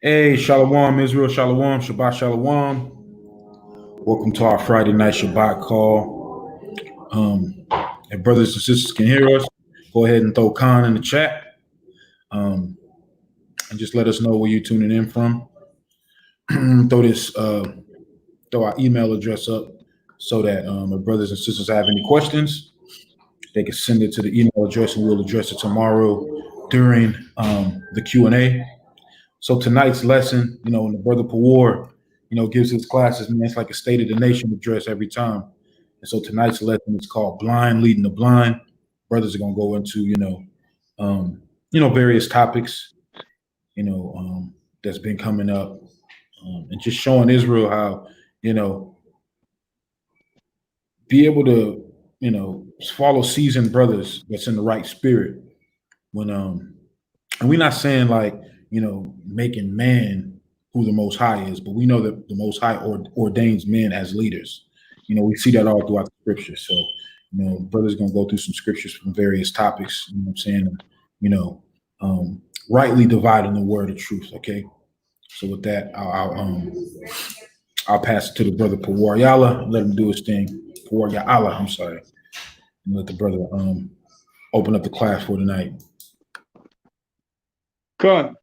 Hey, Shalom, Israel, Shalom, Shabbat Shalom. Welcome to our Friday night Shabbat call. If brothers and sisters can hear us, go ahead and throw Khan in the chat. And just let us know where you're tuning in from. Throw our email address up so that if brothers and sisters have any questions, they can send it to the email address and we'll address it tomorrow during the Q&A. So tonight's lesson, when the brother Pawar, gives his classes, man, it's like a State of the Nation address every time. And so tonight's lesson is called Blind Leading the Blind. Brothers are gonna go into, various topics, that's been coming up, and just showing Israel how, be able to, follow seasoned brothers that's in the right spirit. When and we're not saying like, making man who the Most High is, but we know that the Most High ordains men as leaders. We see that all throughout the scriptures. So, brothers gonna go through some scriptures from various topics. You know what I'm saying? Rightly dividing the word of truth. Okay. So with that, I'll pass it to the brother Pawar Yala. Let him do his thing. Pawar Yala, I'm sorry, and let the brother open up the class for tonight. Good.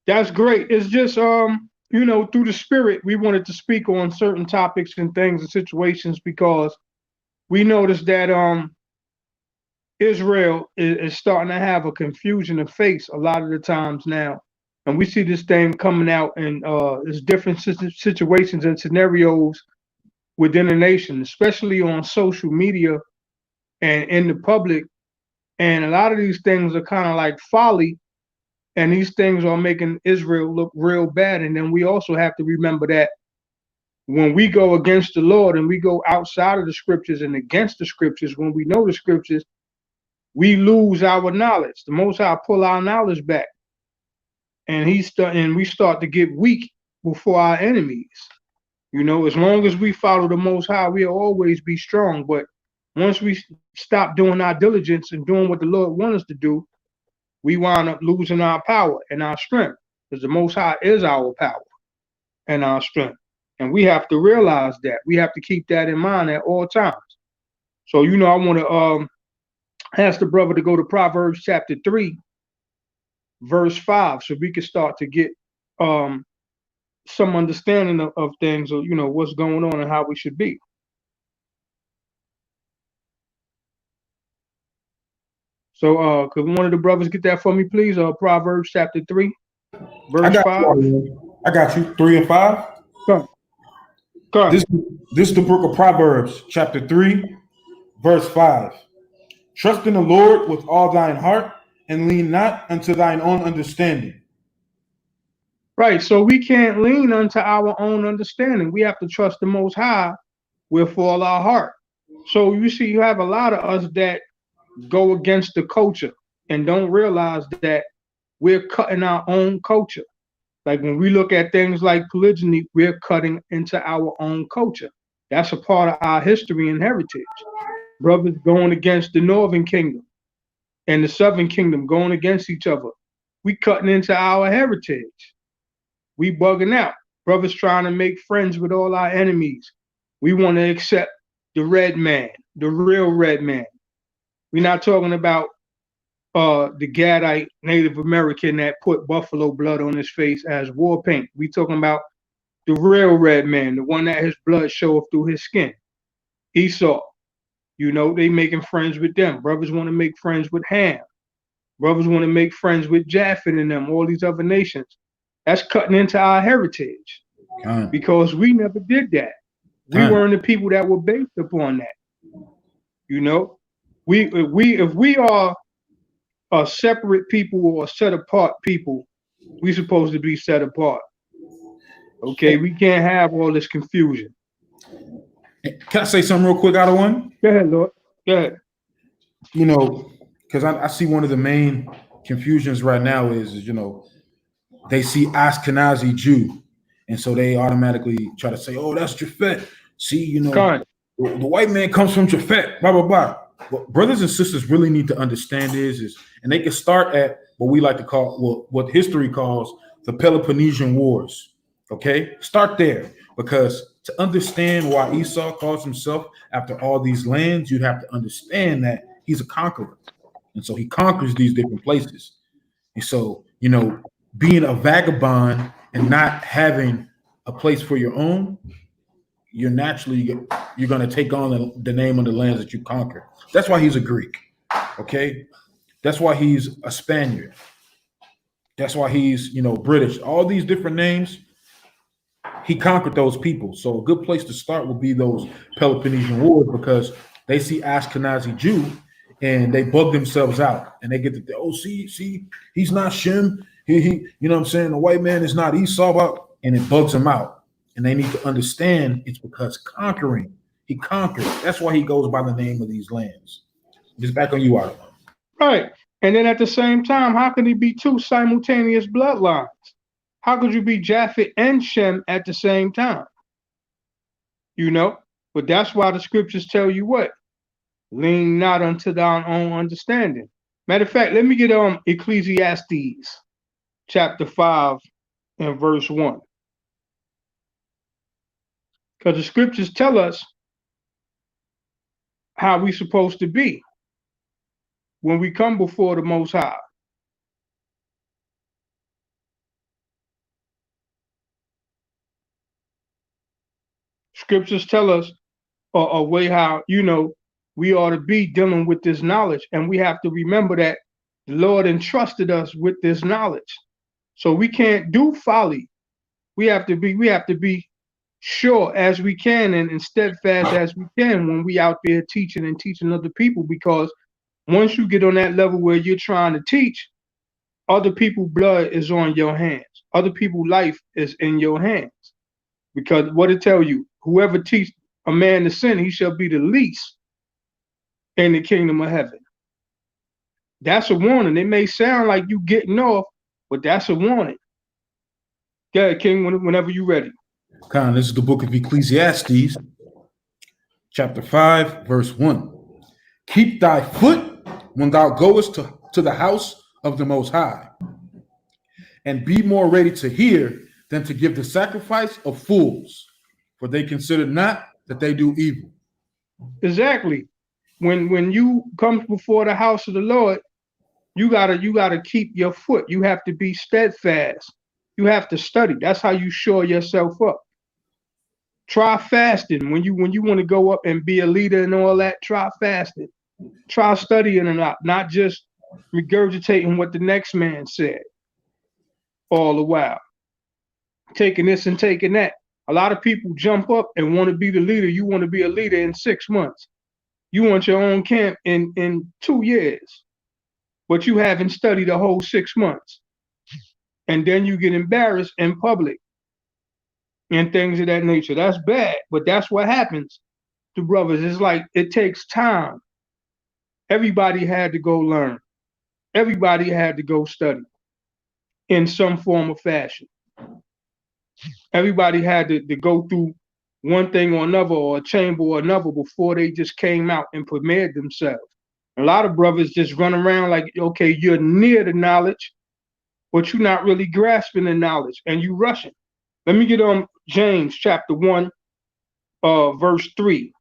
That's great. It's just through the spirit, we wanted to speak on certain topics and things and situations because we noticed that Israel is starting to have a confusion of face a lot of the times now. And we see this thing coming out in there's different situations and scenarios within the nation, especially on social media and in the public. And a lot of these things are kind of like folly. And these things are making Israel look real bad. And then we also have to remember that when we go against the Lord and we go outside of the scriptures and against the scriptures, when we know the scriptures, we lose our knowledge. The Most High pull our knowledge back. And we start to get weak before our enemies. As long as we follow the Most High, we'll always be strong. But once we stop doing our diligence and doing what the Lord wants us to do, we wind up losing our power and our strength, because the Most High is our power and our strength. And we have to realize that. We have to keep that in mind at all times. So, I want to ask the brother to go to Proverbs chapter 3, verse 5, so we can start to get some understanding of things, or, what's going on and how we should be. So, could one of the brothers get that for me, please? Proverbs chapter 3, verse 5. I got you. 3 and 5. Come. This is the book of Proverbs, chapter 3, verse 5. Trust in the Lord with all thine heart, and lean not unto thine own understanding. Right. So we can't lean unto our own understanding. We have to trust the Most High with all our heart. So you see, you have a lot of us that go against the culture and don't realize that we're cutting our own culture. Like when we look at things like polygyny, we're cutting into our own culture. That's a part of our history and heritage. Brothers going against the Northern Kingdom and the Southern Kingdom, going against each other. We cutting into our heritage. We bugging out. Brothers trying to make friends with all our enemies. We want to accept the red man, the real red man. We're not talking about the Gadite Native American that put buffalo blood on his face as war paint. We talking about the real red man, the one that his blood show up through his skin. Esau, they making friends with them. Brothers want to make friends with Ham. Brothers want to make friends with Japheth and them, all these other nations. That's cutting into our heritage because we never did that. We weren't the people that were based upon that. If we are a separate people or a set apart people, we supposed to be set apart. Okay, we can't have all this confusion. Can I say something real quick out of one? Go ahead, Lord. Go ahead. Because I see one of the main confusions right now is they see Ashkenazi Jew, and so they automatically try to say, "Oh, that's Japhet." See, the white man comes from Japhet. Blah blah blah. What brothers and sisters really need to understand is, and they can start at what we like to call, well, what history calls the Peloponnesian Wars. Okay, start there, because to understand why Esau calls himself after all these lands, you have to understand that he's a conqueror, and so he conquers these different places. And so, being a vagabond and not having a place for your own, you're going to take on the name of the lands that you conquer. That's why he's a Greek. Okay, that's why he's a Spaniard. That's why he's British. All these different names, he conquered those people. So a good place to start would be those Peloponnesian Wars, because they see Ashkenazi Jew and they bug themselves out, and they get to see, he's not Shem. He you know what I'm saying? The white man is not Esau, and it bugs them out. And they need to understand it's because he conquered. That's why he goes by the name of these lands. Just back on you, Adam. Right. And then at the same time, how can he be two simultaneous bloodlines? How could you be Japheth and Shem at the same time? But that's why the scriptures tell you what? Lean not unto thine own understanding. Matter of fact, let me get on Ecclesiastes chapter 5 and verse 1. Because the scriptures tell us how we're supposed to be when we come before the Most High. Scriptures tell us a way how, we ought to be dealing with this knowledge. And we have to remember that the Lord entrusted us with this knowledge. So we can't do folly. We have to be sure as we can and steadfast as we can when we out there teaching other people, because once you get on that level where you're trying to teach, other people's blood is on your hands. Other people's life is in your hands. Because what it tell you, whoever teach a man to sin, he shall be the least in the kingdom of heaven. That's a warning. It may sound like you getting off, but that's a warning. Go ahead, King, whenever you're ready. Khan, this is the book of Ecclesiastes, chapter 5, verse 1. Keep thy foot when thou goest to the house of the Most High, and be more ready to hear than to give the sacrifice of fools, for they consider not that they do evil. Exactly. When you come before the house of the Lord, you gotta keep your foot. You have to be steadfast. You have to study. That's how you shore yourself up. Try fasting. When you want to go up and be a leader and all that, try fasting. Try studying and not just regurgitating what the next man said all the while. Taking this and taking that. A lot of people jump up and want to be the leader. You want to be a leader in 6 months. You want your own camp in 2 years. But you haven't studied a whole 6 months. And then you get embarrassed in public and things of that nature. That's bad, but that's what happens to brothers. It's like it takes time. Everybody had to go learn. Everybody had to go study in some form or fashion. Everybody had to go through one thing or another, or a chamber or another, before they just came out and prepared themselves. A lot of brothers just run around like, okay, you're near the knowledge, but you're not really grasping the knowledge, and you rushing. Let me get on James chapter 1, verse 3.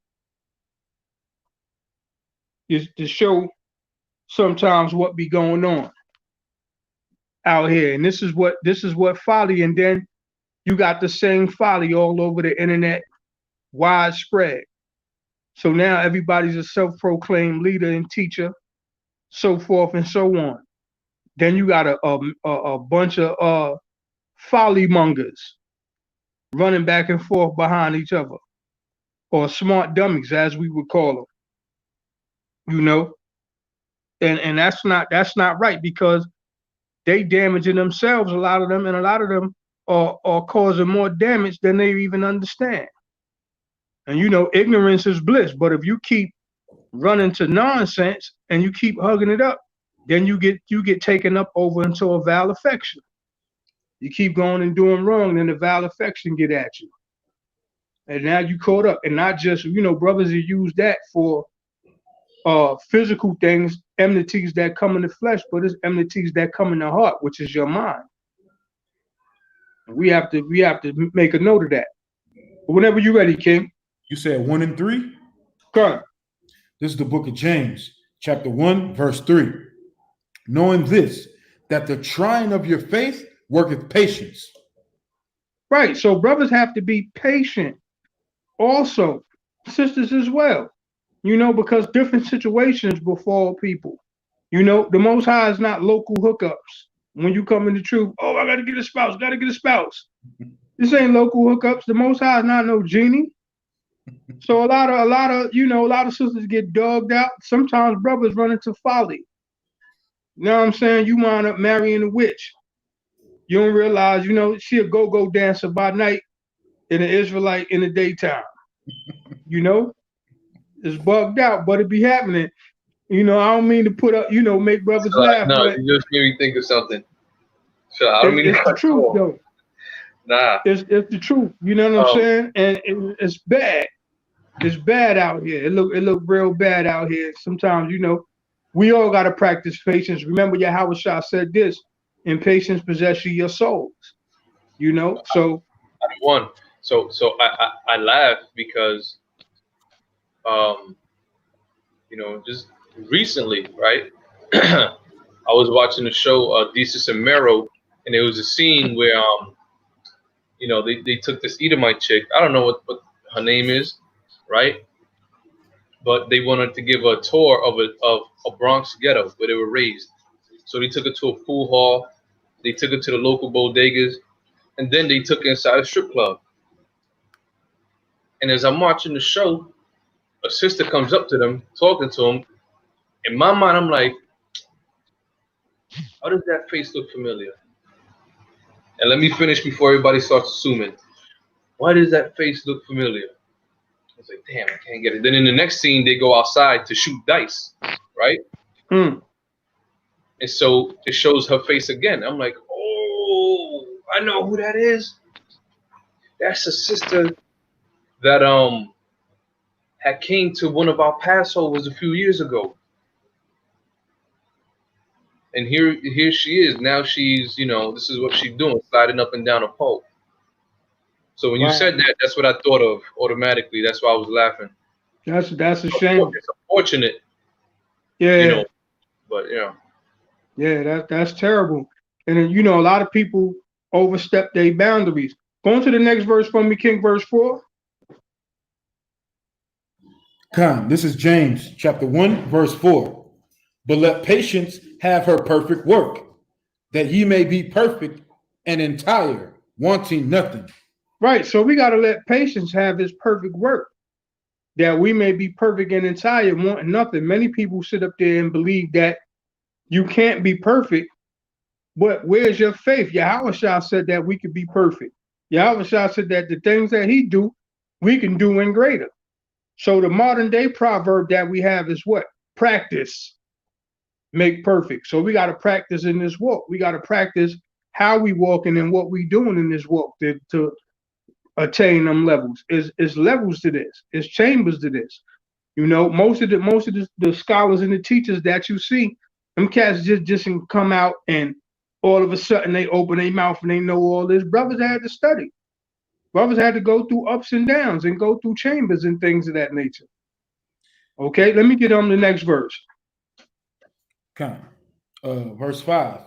Is to show sometimes what be going on out here. And this is what folly, and then you got the same folly all over the internet, widespread. So now everybody's a self-proclaimed leader and teacher, so forth and so on. Then you got a bunch of folly mongers running back and forth behind each other, or smart dummies, as we would call them. And that's not right, because they damaging themselves, a lot of them, and a lot of them are causing more damage than they even understand. And ignorance is bliss, but if you keep running to nonsense and you keep hugging it up, then you get taken up over into a vile affection. You keep going and doing wrong, then the vile affection get at you. And now you caught up, and not just, brothers that use that for physical things. enmities that come in the flesh, but it's enmities that come in the heart, which is your mind. We have to make a note of that. Whenever you're ready, King. You said 1 and 3? Come. This is the book of James, chapter 1, verse 3. Knowing this, that the trying of your faith worketh patience. Right. So brothers have to be patient. Also, sisters as well. Because different situations befall people. The Most High is not local hookups. When you come in the truth, oh, I got to get a spouse, This ain't local hookups. The Most High is not no genie. So a lot of sisters get dogged out. Sometimes brothers run into folly. You know what I'm saying? You wind up marrying a witch. You don't realize, she a go-go dancer by night and an Israelite in the daytime. It's bugged out, but it be happening. I don't mean to put up, make brothers laugh. No, but you just made me think of something. So I don't mean it's to the cut truth, you off. though. Nah. It's the truth. You know what I'm saying? And it's bad. It's bad out here. It look real bad out here. Sometimes, we all got to practice patience. Remember, Yahweh Shah said this: "In patience possess you your souls." So One. So I laugh because, just recently, right? I was watching the show Desus and Mero, and there was a scene where they took this Edomite chick. I don't know what her name is, right? But they wanted to give a tour of a Bronx ghetto where they were raised. So they took her to a pool hall. They took her to the local bodegas, and then they took her inside a strip club. And as I'm watching the show, a sister comes up to them, talking to them. In my mind, I'm like, how does that face look familiar? And let me finish before everybody starts assuming. Why does that face look familiar? I was like, damn, I can't get it. Then in the next scene, they go outside to shoot dice, right? And so it shows her face again. I'm like, oh, I know who that is. That's a sister that had came to one of our Passovers a few years ago. And here she is. Now she's, this is what she's doing, sliding up and down a pole. So when you said that, that's what I thought of automatically. That's why I was laughing. That's a shame. It's unfortunate. Yeah. But Yeah, that's terrible. And then, a lot of people overstep their boundaries. Going to the next verse for me, King, verse 4. Come, this is James chapter 1, verse 4. But let patience have her perfect work, that ye may be perfect and entire, wanting nothing. Right. So we got to let patience have his perfect work, that we may be perfect and entire, wanting nothing. Many people sit up there and believe that you can't be perfect, but where's your faith? Yahweh Shah said that we could be perfect. Yahweh Shah said that the things that he do, we can do in greater. So the modern day proverb that we have is what? Practice make perfect. So we got to practice in this walk. We got to practice how we walking and what we doing in this walk to attain them levels. Is levels to this. It's chambers to this. Most of the scholars and the teachers that you see, them cats just come out and all of a sudden they open their mouth and they know all this. Brothers had to study. Brothers had to go through ups and downs and go through chambers and things of that nature. Okay, let me get on the next verse. Come, verse 5.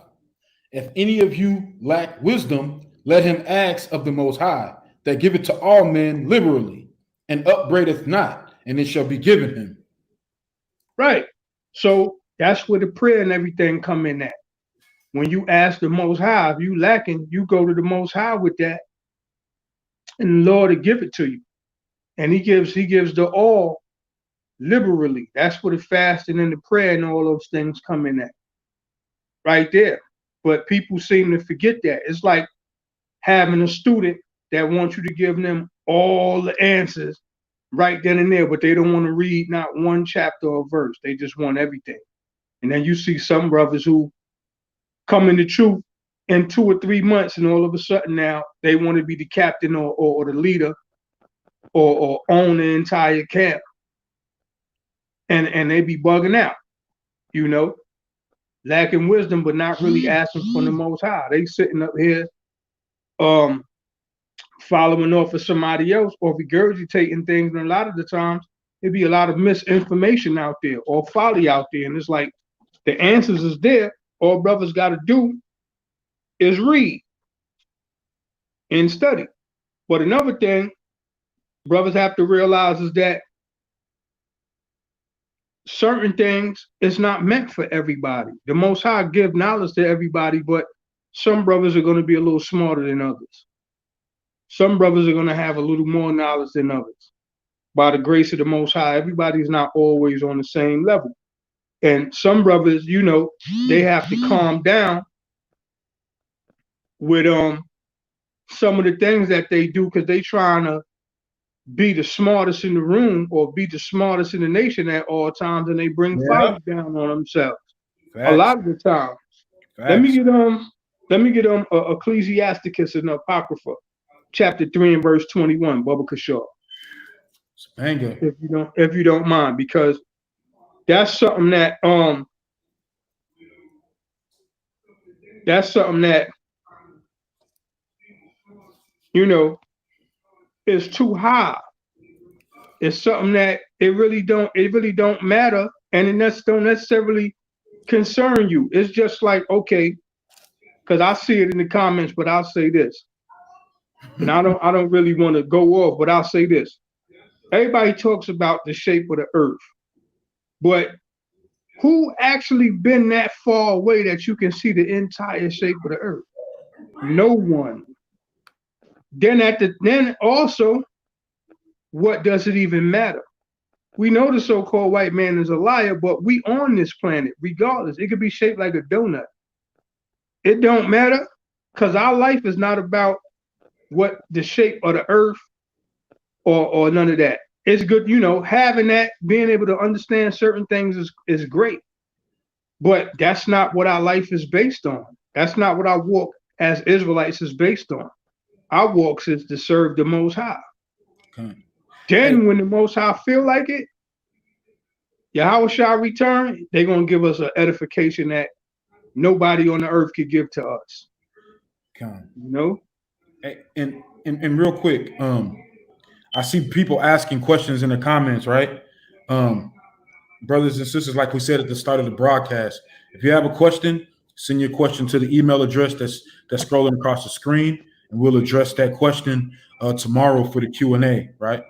If any of you lack wisdom, let him ask of the Most High, that giveth to all men liberally, and upbraideth not, and it shall be given him. Right. So that's where the prayer and everything come in at. When you ask the Most High, if you lacking, you go to the Most High with that, and the Lord will give it to you. And he gives the all liberally. That's where the fasting and the prayer and all those things come in at. Right there. But people seem to forget that. It's like having a student that wants you to give them all the answers right then and there, but they don't want to read not one chapter or verse. They just want everything. And then you see some brothers who come into truth in 2 or 3 months, and all of a sudden now they want to be the captain or the leader or own the entire camp. And they be bugging out. you know, lacking wisdom, but not really asking from the Most High. They sitting up here, following off of somebody else or regurgitating things. And a lot of the times, it'd be a lot of misinformation out there or folly out there. And it's like the answers is there. All brothers got to do is read and study. But another thing brothers have to realize is that certain things is not meant for everybody. The Most High give knowledge to everybody, but some brothers are going to be a little smarter than others. Some brothers are going to have a little more knowledge than others. By the grace of the Most High, everybody's not always on the same level. And some brothers, you know, they have to calm down with some of the things that they do because they trying to be the smartest in the room or be the smartest in the nation at all times, and they bring folly down on themselves. Facts. A lot of the time. Facts. Let me get Ecclesiasticus and Apocrypha, chapter 3 and verse 21, Baba Kashaw. If you don't mind, because that's something that you know is too high. It's something that it really don't matter, and it don't necessarily concern you. It's just like, okay, because I see it in the comments, but I'll say this. And I don't really want to go off, but I'll say this. Everybody talks about the shape of the earth, but who actually been that far away that you can see the entire shape of the earth? No one. Then also, what does it even matter? We know the so-called white man is a liar, but we on this planet regardless. It could be shaped like a donut. It don't matter, because our life is not about what the shape of the earth or none of that. It's good, you know, having that, being able to understand certain things is great. But that's not what our life is based on. That's not what our walk as Israelites is based on. Our walk is to serve the Most High. Okay. Then when the Most High feel like it, Yahweh shall return, they're going to give us an edification that nobody on the earth could give to us. Okay. You know? And real quick, I see people asking questions in the comments, right? Brothers and sisters, like we said at the start of the broadcast, if you have a question, send your question to the email address that's scrolling across the screen, and we'll address that question tomorrow for the Q&A, right?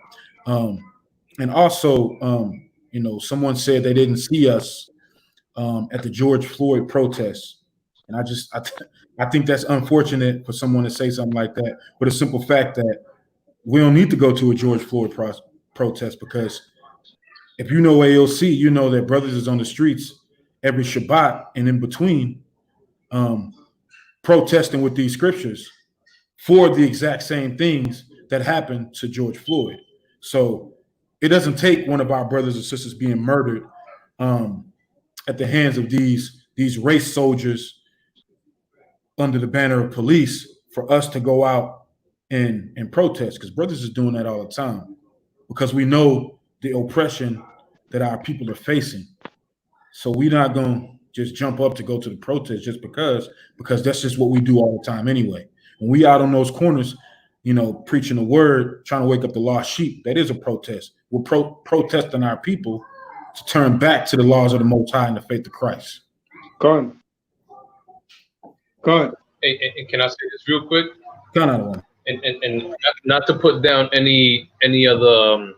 And also, you know, someone said they didn't see us at the George Floyd protest, and I think that's unfortunate for someone to say something like that. But a simple fact that we don't need to go to a George Floyd protest, because if you know AOC, you know that brothers is on the streets every Shabbat and in between protesting with these scriptures for the exact same things that happened to George Floyd. So it doesn't take one of our brothers and sisters being murdered at the hands of these race soldiers under the banner of police for us to go out and protest, because brothers is doing that all the time, because we know the oppression that our people are facing. So we're not going to just jump up to go to the protest just because that's just what we do all the time anyway. When we out on those corners, you know, preaching the word, trying to wake up the lost sheep, that is a protest. We're protesting our people to turn back to the laws of the Most High and the faith of Christ. Go ahead. Hey, can I say this real quick? Go and not to put down any other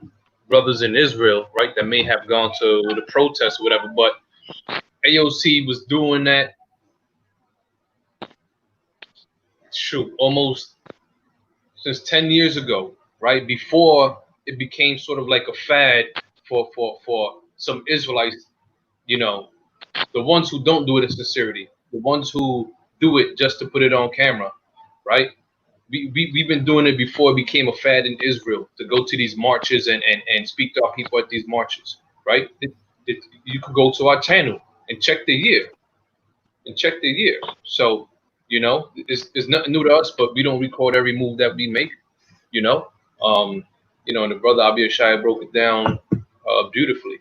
brothers in Israel, right, that may have gone to the protest or whatever, but AOC was doing that, almost since 10 years ago, right, before it became sort of like a fad for some Israelites, you know, the ones who don't do it in sincerity, the ones who do it just to put it on camera, right? We've been doing it before it became a fad in Israel, to go to these marches and speak to our people at these marches, right? You could go to our channel and check the year. So, you know, it's nothing new to us, but we don't record every move that we make, you know. You know, and the brother Abiyashai broke it down beautifully.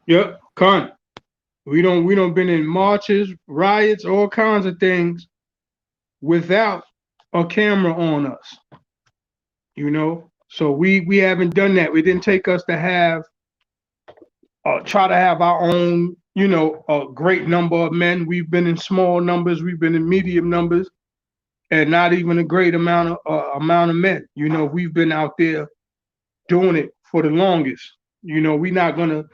Yep, con. We don't been in marches, riots, all kinds of things without a camera on us. So we haven't done that. It didn't take us to have try to have our own, a great number of men. We've been in small numbers, we've been in medium numbers, and not even a great amount of men. We've been out there doing it for the longest. We're not gonna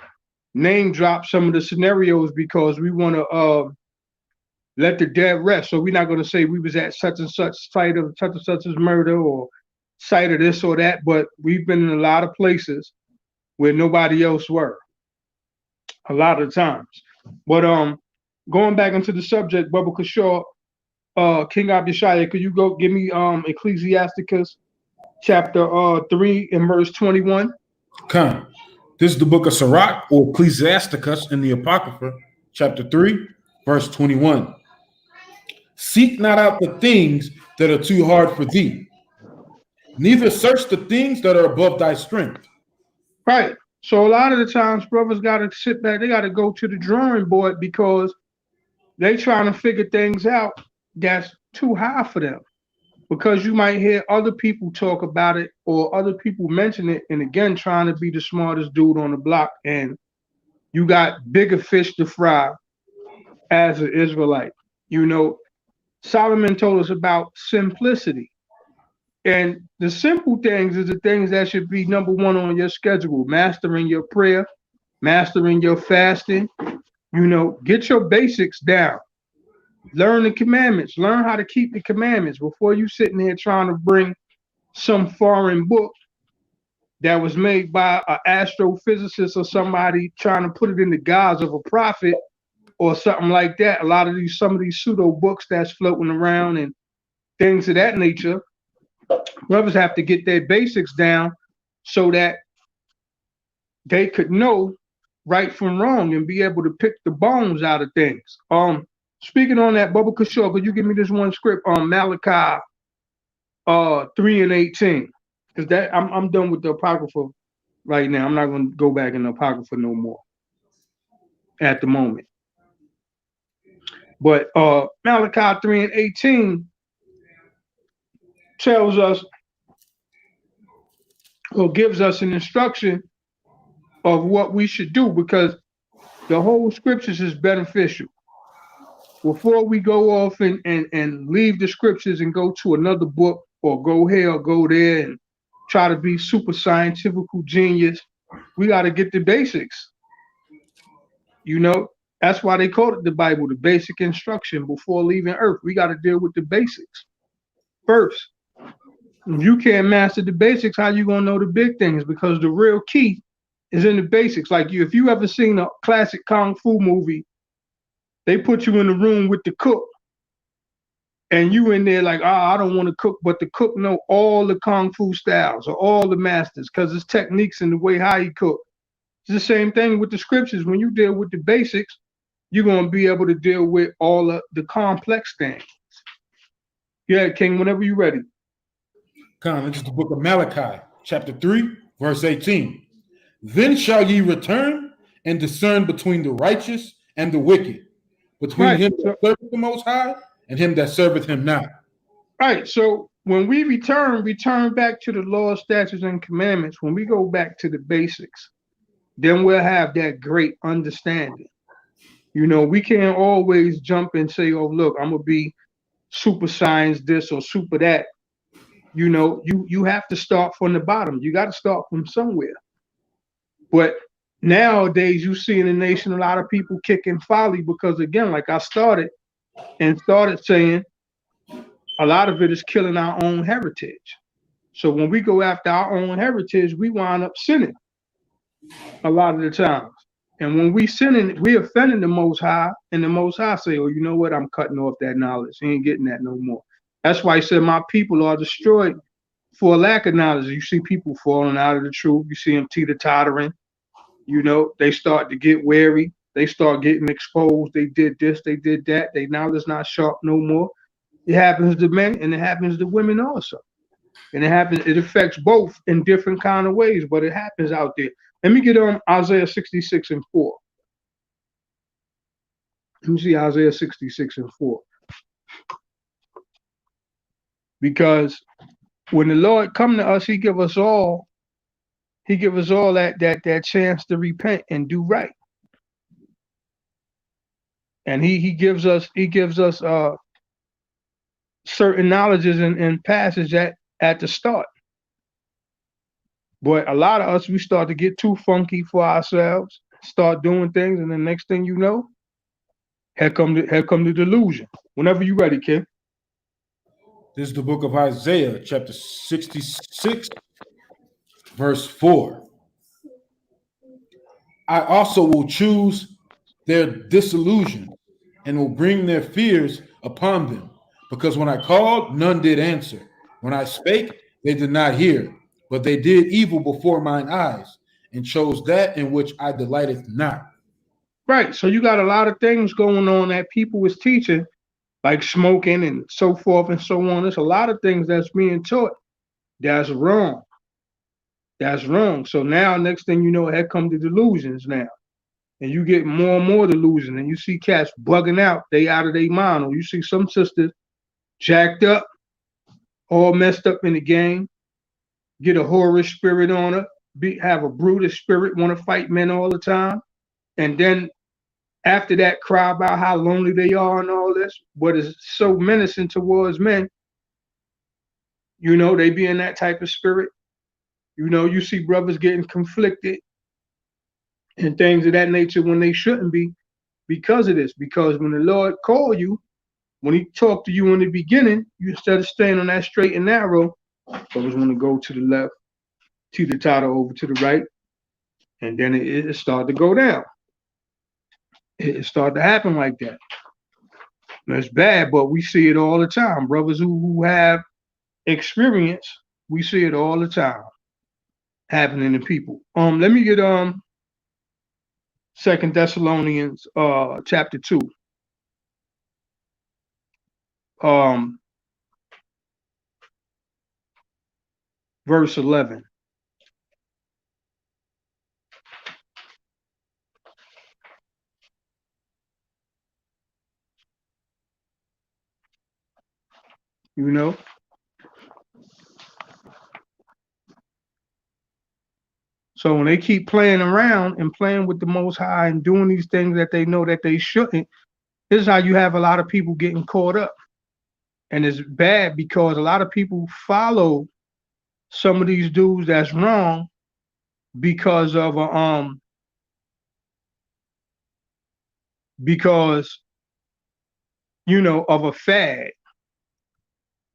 name drop some of the scenarios because we want to let the dead rest. So we're not going to say we was at such and such site of such and such as murder or site of this or that, but we've been in a lot of places where nobody else were a lot of times. But going back into the subject, Bubba Kashaw, King Abishai, could you go give me Ecclesiasticus chapter 3 and verse 21? Come. This is the book of Sirach or Ecclesiasticus in the Apocrypha, chapter 3, verse 21. Seek not out the things that are too hard for thee, neither search the things that are above thy strength. Right. So a lot of the times brothers got to sit back, they got to go to the drawing board because they trying to figure things out that's too high for them. Because you might hear other people talk about it or other people mention it, and again, trying to be the smartest dude on the block, and you got bigger fish to fry as an Israelite. Solomon told us about simplicity. And the simple things is the things that should be number one on your schedule. Mastering your prayer, mastering your fasting, get your basics down. Learn the commandments. Learn how to keep the commandments before you sitting here trying to bring some foreign book that was made by an astrophysicist or somebody trying to put it in the guise of a prophet or something like that. Some of these pseudo books that's floating around and things of that nature. Brothers have to get their basics down so that they could know right from wrong and be able to pick the bones out of things. Speaking on that, Bubba Kashaw, could you give me this one script on Malachi 3 and 18? Because that I'm done with the Apocrypha right now. I'm not going to go back in the Apocrypha no more at the moment. But Malachi 3 and 18 tells us or gives us an instruction of what we should do, because the whole scriptures is beneficial. Before we go off and leave the scriptures and go to another book or go here or go there and try to be super scientific genius, we got to get the basics. That's why they call it the Bible, the basic instruction before leaving earth. We got to deal with the basics first. If you can't master the basics, how you going to know the big things? Because the real key is in the basics. Like if you ever seen a classic Kung Fu movie, they put you in the room with the cook and you in there like, I don't want to cook, but the cook know all the Kung Fu styles or all the masters because it's techniques and the way how he cook. It's the same thing with the scriptures. When you deal with the basics, you're going to be able to deal with all of the complex things. Yeah, King, whenever you're ready. Come, this is the book of Malachi, chapter 3, verse 18. Then shall ye return and discern between the righteous and the wicked, between him that serveth the Most High and him that serveth him not. Right. So when we return back to the law, statutes, and commandments. When we go back to the basics, then we'll have that great understanding. We can't always jump and say, oh, look, I'm going to be super science this or super that. You have to start from the bottom. You got to start from somewhere. But nowadays, you see in the nation a lot of people kicking folly because, again, like I started saying, a lot of it is killing our own heritage. So when we go after our own heritage, we wind up sinning a lot of the times. And when we sinning, we offending the Most High, and the Most High say, oh, you know what? I'm cutting off that knowledge. He ain't getting that no more. That's why he said, my people are destroyed for a lack of knowledge. You see people falling out of the truth. You see them teeter-tottering. They start to get wary. They start getting exposed. They did this, they did that. They knowledge not sharp no more. It happens to men and it happens to women also. And it affects both in different kind of ways, but it happens out there. Let me get on Isaiah 66 and 4. Let me see Isaiah 66 and 4. Because when the Lord come to us, he give us all that chance to repent and do right. And he gives us certain knowledges and passage at the start. But a lot of us, we start to get too funky for ourselves, start doing things, and the next thing you know, here come the delusion. Whenever you ready, kid. This is the book of Isaiah, chapter 66, verse 4. I also will choose their disillusion and will bring their fears upon them. Because when I called, none did answer. When I spake, they did not hear. But they did evil before mine eyes and chose that in which I delighteth not. Right. So you got a lot of things going on that people was teaching, like smoking and so forth and so on. There's a lot of things that's being taught that's wrong. That's wrong. So now, next thing you know, here come the delusions now. And you get more and more delusion. And you see cats bugging out. They out of their mind. Or you see some sisters jacked up, all messed up in the game, get a whorish spirit on her, have a brutish spirit, want to fight men all the time. And then after that, cry about how lonely they are and all this. But it's so menacing towards men. You know, they be in that type of spirit. You know, you see brothers getting conflicted and things of that nature when they shouldn't be because of this. Because when the Lord called you, when he talked to you in the beginning, you instead of staying on that straight and narrow, brothers want to go to the left, teeter-totter over to the right, and then it started to go down. It started to happen like that. That's bad, but we see it all the time. Brothers who have experience, we see it all the time happening to people. Let me get 2 Thessalonians chapter 2. Verse 11. You know? So when they keep playing around and playing with the Most High and doing these things that they know that they shouldn't, this is how you have a lot of people getting caught up. And it's bad because a lot of people follow some of these dudes that's wrong because of you know, of a fad.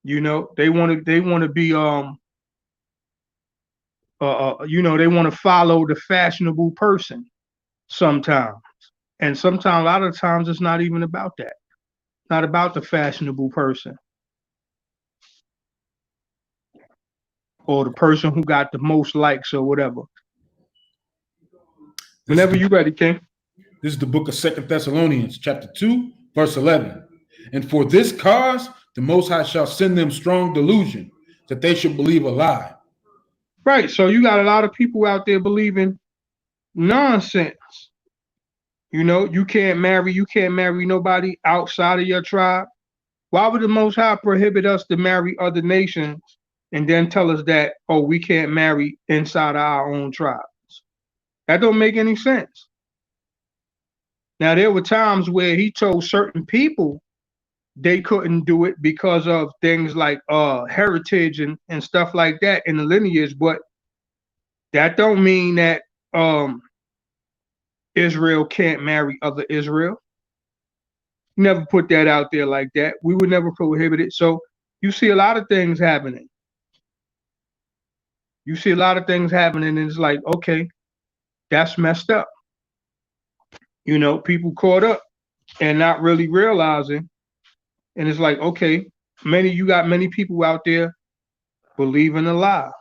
You know, they want to be you know, they want to follow the fashionable person sometimes. And sometimes, a lot of times, it's not even about that. Not about the fashionable person or the person who got the most likes or whatever. Whenever you're ready, King. This is the book of 2 Thessalonians, chapter 2, verse 11. And for this cause, the Most High shall send them strong delusion, that they should believe a lie. Right. So you got a lot of people out there believing nonsense. You know, you can't marry nobody outside of your tribe. Why would the Most High prohibit us to marry other nations and then tell us that, oh, we can't marry inside our own tribes? That don't make any sense. Now, there were times where he told certain people they couldn't do it because of things like heritage and stuff like that in the lineage, but that don't mean that Israel can't marry other Israel. Never put that out there like that. We would never prohibit it. So you see a lot of things happening. You see a lot of things happening, and it's like, okay, that's messed up. You know, people caught up and not really realizing. And it's like, okay, you got many people out there believing a lie.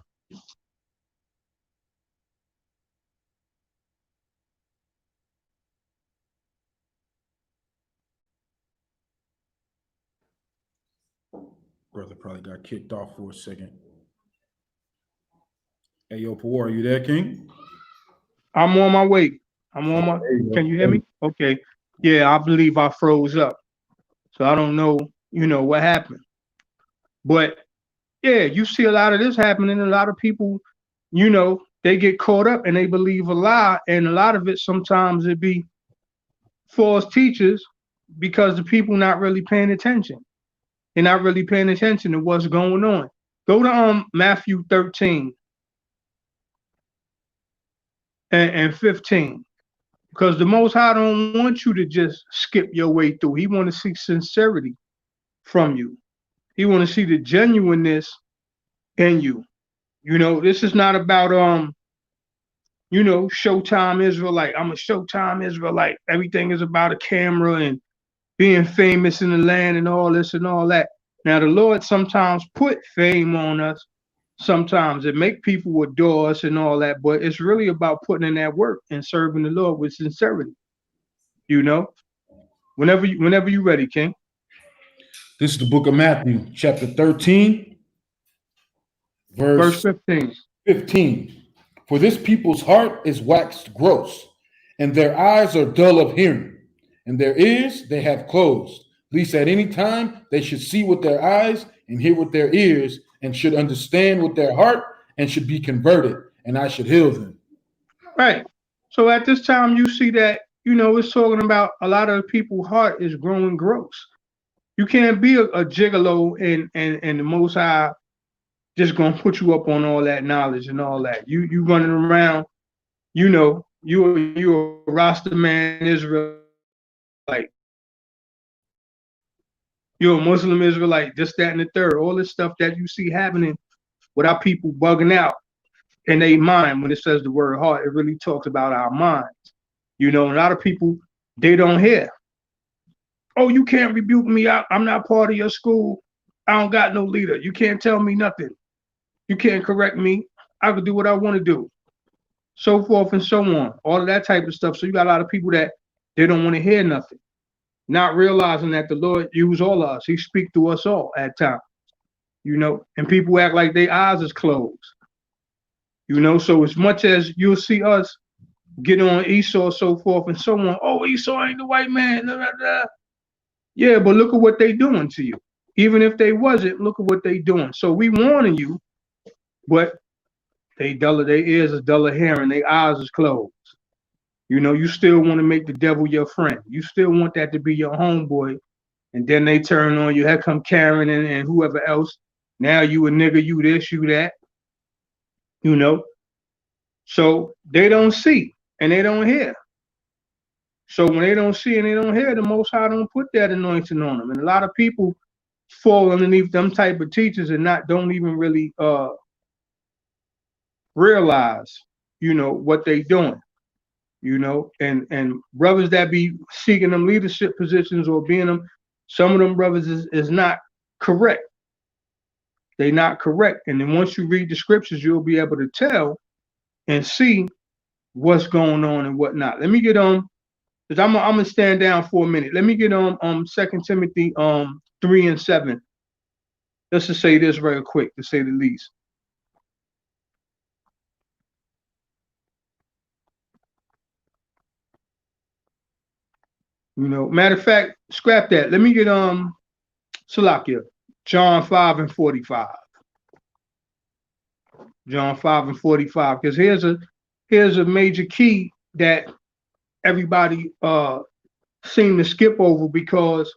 Brother probably got kicked off for a second. Hey, yo, Pawar, are you there, King? I'm on my way. I'm on my. There you go. Can you hear me? Okay. Yeah, I believe I froze up, so I don't know, what happened. But yeah, you see a lot of this happening. A lot of people, they get caught up and they believe a lie, and a lot of it sometimes it be false teachers because the people not really paying attention. They're not really paying attention to what's going on. Go to Matthew 13 and 15. Because the Most High don't want you to just skip your way through. He want to see sincerity from you. He want to see the genuineness in you. This is not about Showtime Israelite. I'm a Showtime Israelite. Everything is about a camera and being famous in the land and all this and all that. Now the Lord sometimes put fame on us. Sometimes it make people adore us and all that, but it's really about putting in that work and serving the Lord with sincerity. Whenever you ready, King. This is the book of Matthew, chapter 13, verse 15. 15. For this people's heart is waxed gross, and their eyes are dull of hearing, and their ears they have closed, lest at any time they should see with their eyes and hear with their ears, and should understand with their heart and should be converted, and I should heal them. Right. So at this time, you see that, it's talking about a lot of people's heart is growing gross. You can't be a gigolo and the Most High just gonna put you up on all that knowledge and all that. You running around, you a Rasta man Israelite. You're a Muslim Israelite, this, that, and the third. All this stuff that you see happening without people bugging out in their mind when it says the word heart, it really talks about our minds. A lot of people, they don't hear. Oh, you can't rebuke me. I'm not part of your school. I don't got no leader. You can't tell me nothing. You can't correct me. I can do what I want to do. So forth and so on. All of that type of stuff. So you got a lot of people that they don't want to hear nothing. Not realizing that the Lord used all of us. He speaks to us all at times, and people act like their eyes is closed, so as much as you'll see us get on Esau, so forth and so on. Oh, Esau ain't the white man. Blah, blah, blah. Yeah, but look at what they doing to you. Even if they wasn't, look at what they doing. So we warning you, but their ears is dull of hearing, their eyes is closed. You still want to make the devil your friend. You still want that to be your homeboy. And then they turn on you. Here come Karen and whoever else. Now you a nigga, you this, you that. So they don't see and they don't hear. So when they don't see and they don't hear, the Most High don't put that anointing on them. And a lot of people fall underneath them type of teachers and don't even really realize, what they doing. And brothers that be seeking them leadership positions or being them, some of them brothers is not correct. They not correct. And then once you read the scriptures, you'll be able to tell and see what's going on and whatnot. Let me get on, because I'm gonna stand down for a minute. Let me get on 2 Timothy 3 and 7. Let's just say this real quick, to say the least. Matter of fact, scrap that. Let me get Salakia, John 5 and 45. John 5 and 45, because here's a major key that everybody seem to skip over, because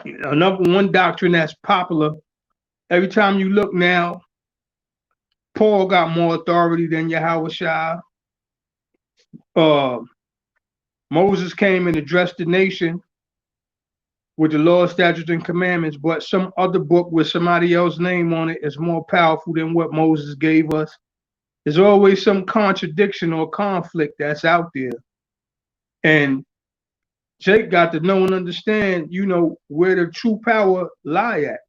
number one doctrine that's popular. Every time you look now, Paul got more authority than Yahushua. Moses came and addressed the nation with the law, statutes, and commandments, but some other book with somebody else's name on it is more powerful than what Moses gave us. There's always some contradiction or conflict that's out there. And Jake got to know and understand, where the true power lie at,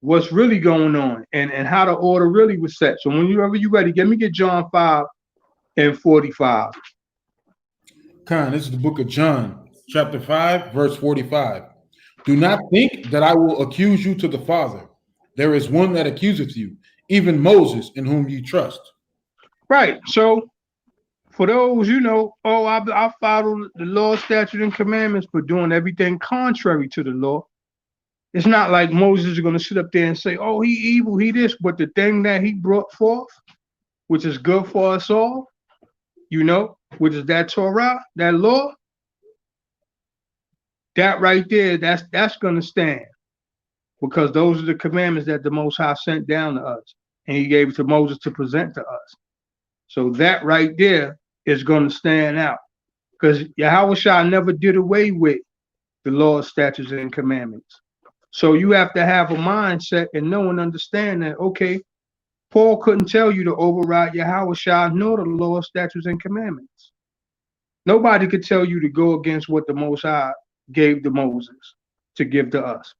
what's really going on, and how the order really was set. So whenever you're ready, let me get John 5 and 45. Khan, this is the book of John, chapter 5, verse 45. Do not think that I will accuse you to the Father. There is one that accuseth you, even Moses, in whom you trust. Right. So for those, I follow the law, statute, and commandments, but doing everything contrary to the law. It's not like Moses is going to sit up there and say, oh, he evil, he this, but the thing that he brought forth, which is good for us all, which is that Torah, that law, that right there, that's going to stand, because those are the commandments that the Most High sent down to us, and he gave it to Moses to present to us. So that right there is going to stand out, because Yahweh Shah never did away with the law, statutes, and commandments. So you have to have a mindset and know and understand that, okay, Paul couldn't tell you to override Yahweh Shah nor the law, statutes, and commandments. Nobody could tell you to go against what the Most High gave to Moses to give to us.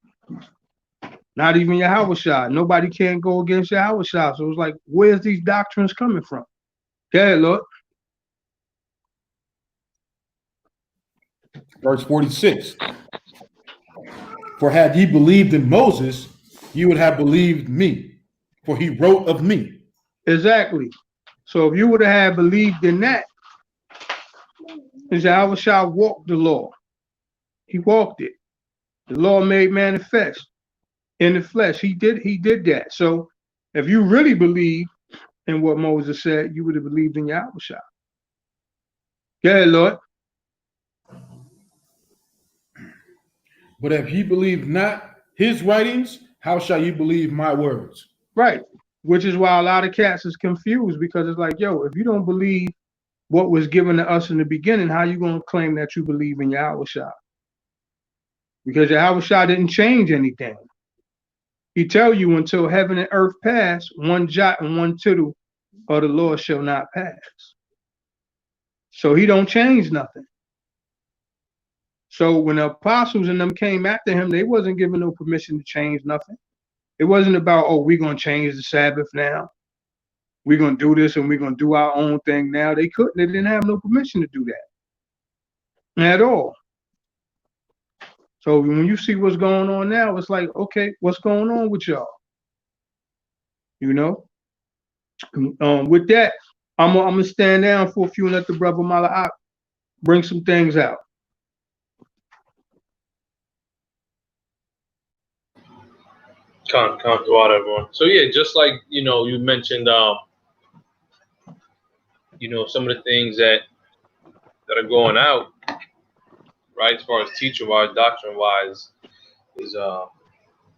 Not even Yahweh Shah. Nobody can go against Yahweh Shah. So it's like, where's these doctrines coming from? Go ahead, Lord. Verse 46. For had ye believed in Moses, you would have believed me, for he wrote of me. Exactly. So if you would have had believed in that, Yahweh Shah walked the law. He walked it. The law made manifest in the flesh. He did that. So if you really believe in what Moses said, you would have believed in Yahweh Shah. Go ahead, Lord. But if ye believe not his writings, how shall you believe my words? Right. Which is why a lot of cats is confused, because it's like, yo, if you don't believe what was given to us in the beginning, how you going to claim that you believe in Yahweh Shah? Because Yahweh Shah didn't change anything. He tell you, until heaven and earth pass, one jot and one tittle of the law shall not pass. So he don't change nothing. So when the apostles and them came after him, they wasn't given no permission to change nothing. It wasn't about, oh, we're going to change the Sabbath now. We're going to do this and we're going to do our own thing now. They couldn't. They didn't have no permission to do that at all. So when you see what's going on now, it's like, okay, what's going on with y'all? With that, I'm gonna stand down for a few and let the brother Mala'ak bring some things out. Come throughout everyone. So yeah, just like you mentioned, some of the things that are going out, right, as far as teacher wise, doctrine wise, is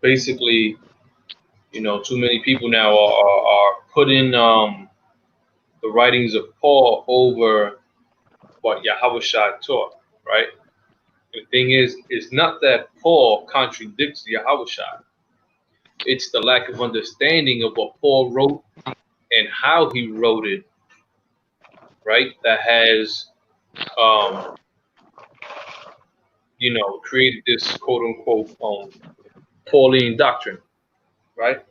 basically, too many people now are putting the writings of Paul over what Yahweh Shah taught, right? The thing is, it's not that Paul contradicts Yahweh Shah. It's the lack of understanding of what Paul wrote and how he wrote it, right? That has, created this quote unquote Pauline doctrine, right?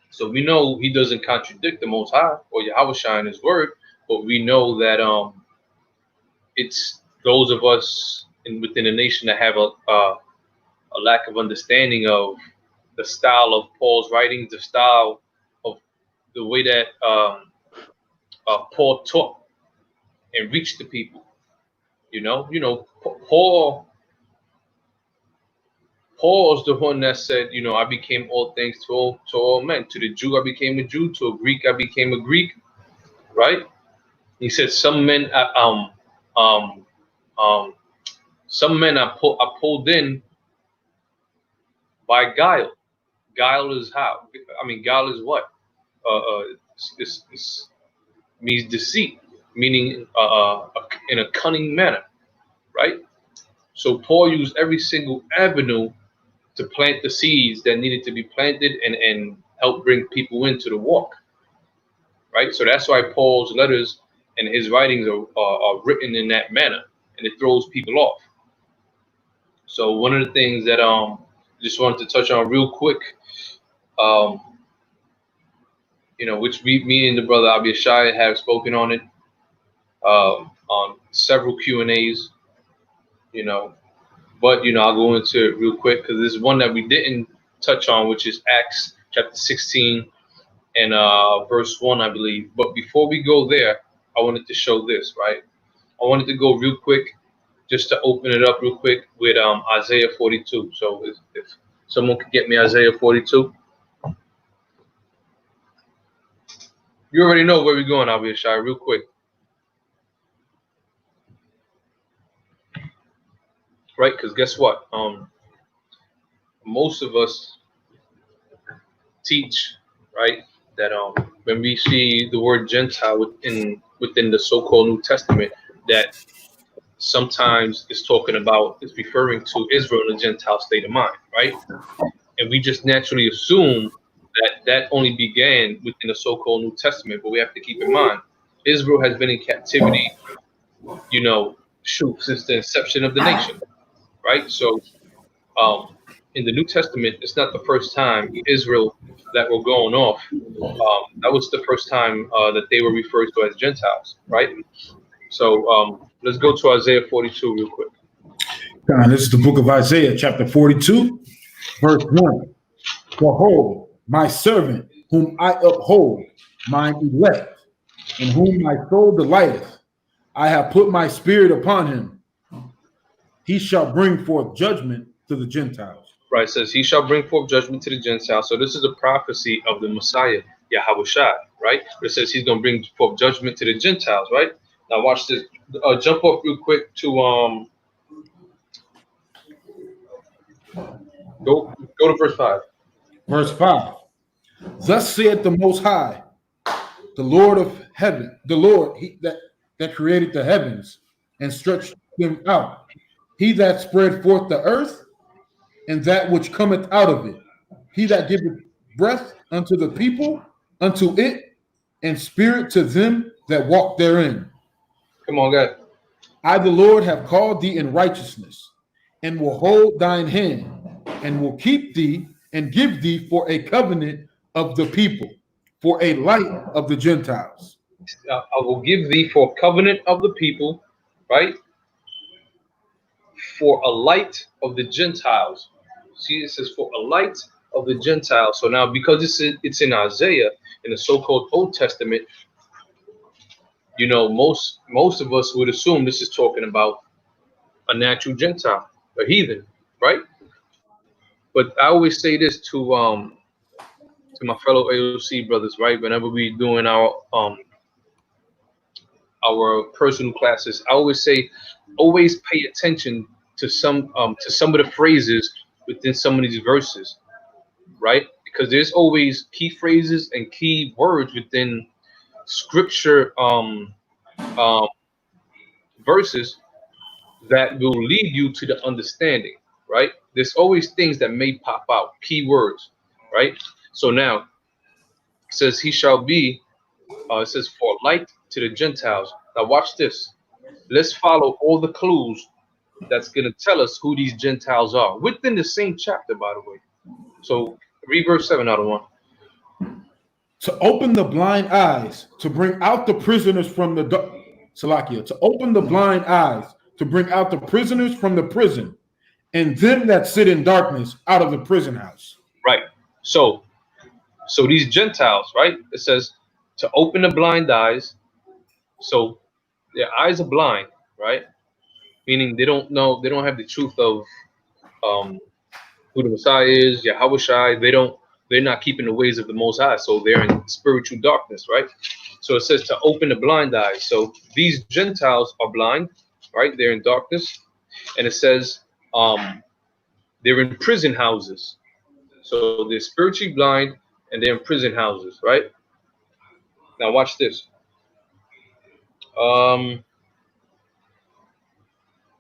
So we know he doesn't contradict the Most High or Yahweh Shah in his word, but we know that it's those of us within the nation that have a lack of understanding of the style of Paul's writings, the style of the way that Paul taught and reached the people. Paul's the one that said, I became all things to all men. To the Jew, I became a Jew. To a Greek, I became a Greek. Right? He said, some men, I pulled in by guile. Guile is how? I mean, guile is what? It means deceit, meaning in a cunning manner, right? So Paul used every single avenue to plant the seeds that needed to be planted and help bring people into the walk, right? So that's why Paul's letters and his writings are written in that manner, and it throws people off. So one of the things that just wanted to touch on real quick, which me and the brother Abiyashai have spoken on it on several Q&As, but I'll go into it real quick because there's one that we didn't touch on, which is Acts chapter 16 and verse 1, I believe. But before we go there, I wanted to show this, right? I wanted to go real quick, just to open it up real quick with Isaiah 42. So if someone could get me Isaiah 42. You already know where we're going, Abiyashai, real quick. Right? Because guess what? Most of us teach, right, that when we see the word Gentile within the so-called New Testament, that sometimes it's referring to Israel in a Gentile state of mind, right? And we just naturally assume that only began within the so-called New Testament, but we have to keep in mind, Israel has been in captivity, since the inception of the nation, right? So, in the New Testament, it's not the first time Israel that were going off. That was the first time that they were referred to as Gentiles, right? So let's go to Isaiah 42 real quick. This is the book of Isaiah, chapter 42, verse 1. Behold, my servant, whom I uphold, mine elect, in whom my soul delighteth. I have put my spirit upon him. He shall bring forth judgment to the Gentiles. Right, it says he shall bring forth judgment to the Gentiles. So this is a prophecy of the Messiah, Yahushua, right? It says he's going to bring forth judgment to the Gentiles, right? Now watch this. Jump up real quick to go to verse 5. Verse 5. Thus saith the Most High, the Lord of heaven, the Lord that created the heavens and stretched them out. He that spread forth the earth and that which cometh out of it. He that giveth breath unto the people, unto it, and spirit to them that walk therein. Come on, guys. I, the Lord, have called thee in righteousness, and will hold thine hand, and will keep thee, and give thee for a covenant of the people, for a light of the Gentiles. I will give thee for a covenant of the people, right? For a light of the Gentiles. See, it says for a light of the Gentiles. So now, because it's in Isaiah, in the so-called Old Testament, most of us would assume this is talking about a natural Gentile, a heathen, right? But I always say this to my fellow AOC brothers, right? Whenever we doing our personal classes, I always say, always pay attention to some of the phrases within some of these verses, right? Because there's always key phrases and key words within scripture verses that will lead you to the understanding, right? There's always things that may pop out, key words, right? So now it says he shall be, it says for light to the Gentiles. Now watch this. Let's follow all the clues that's going to tell us who these Gentiles are within the same chapter, by the way. So read verse 7 out of 1. To open the blind eyes, to bring out the prisoners from the Salakia, to open the blind eyes, to bring out the prisoners from the prison, and them that sit in darkness out of the prison house. Right. So these Gentiles, right? It says to open the blind eyes. So their eyes are blind, right? Meaning they don't know, they don't have the truth of who the Messiah is, Yahushua. They're not keeping the ways of the Most High, so they're in spiritual darkness, right? So it says to open the blind eyes. So these Gentiles are blind, right? They're in darkness, and it says they're in prison houses. So they're spiritually blind and they're in prison houses, right? Now watch this.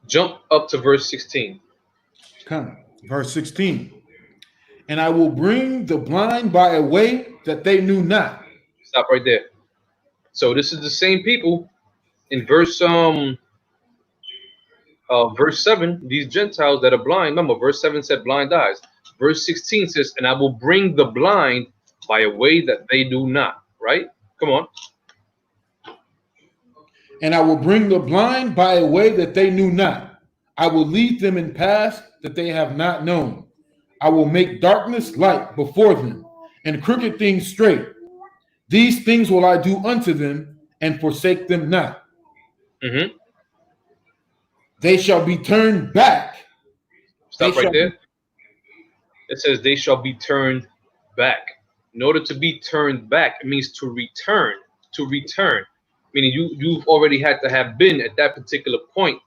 Jump up to verse 16. Come, verse 16. And I will bring the blind by a way that they knew not. Stop right there. So this is the same people in verse 7. These Gentiles that are blind. Remember, verse 7 said blind eyes. Verse 16 says, and I will bring the blind by a way that they do not. Right? Come on. And I will bring the blind by a way that they knew not. I will lead them in paths that they have not known. I will make darkness light before them, and crooked things straight. These things will I do unto them, and forsake them not. Mm-hmm. They shall be turned back. Stop They right shall there. It says they shall be turned back. In order to be turned back, it means to return. To return, meaning you've already had to have been at that particular point,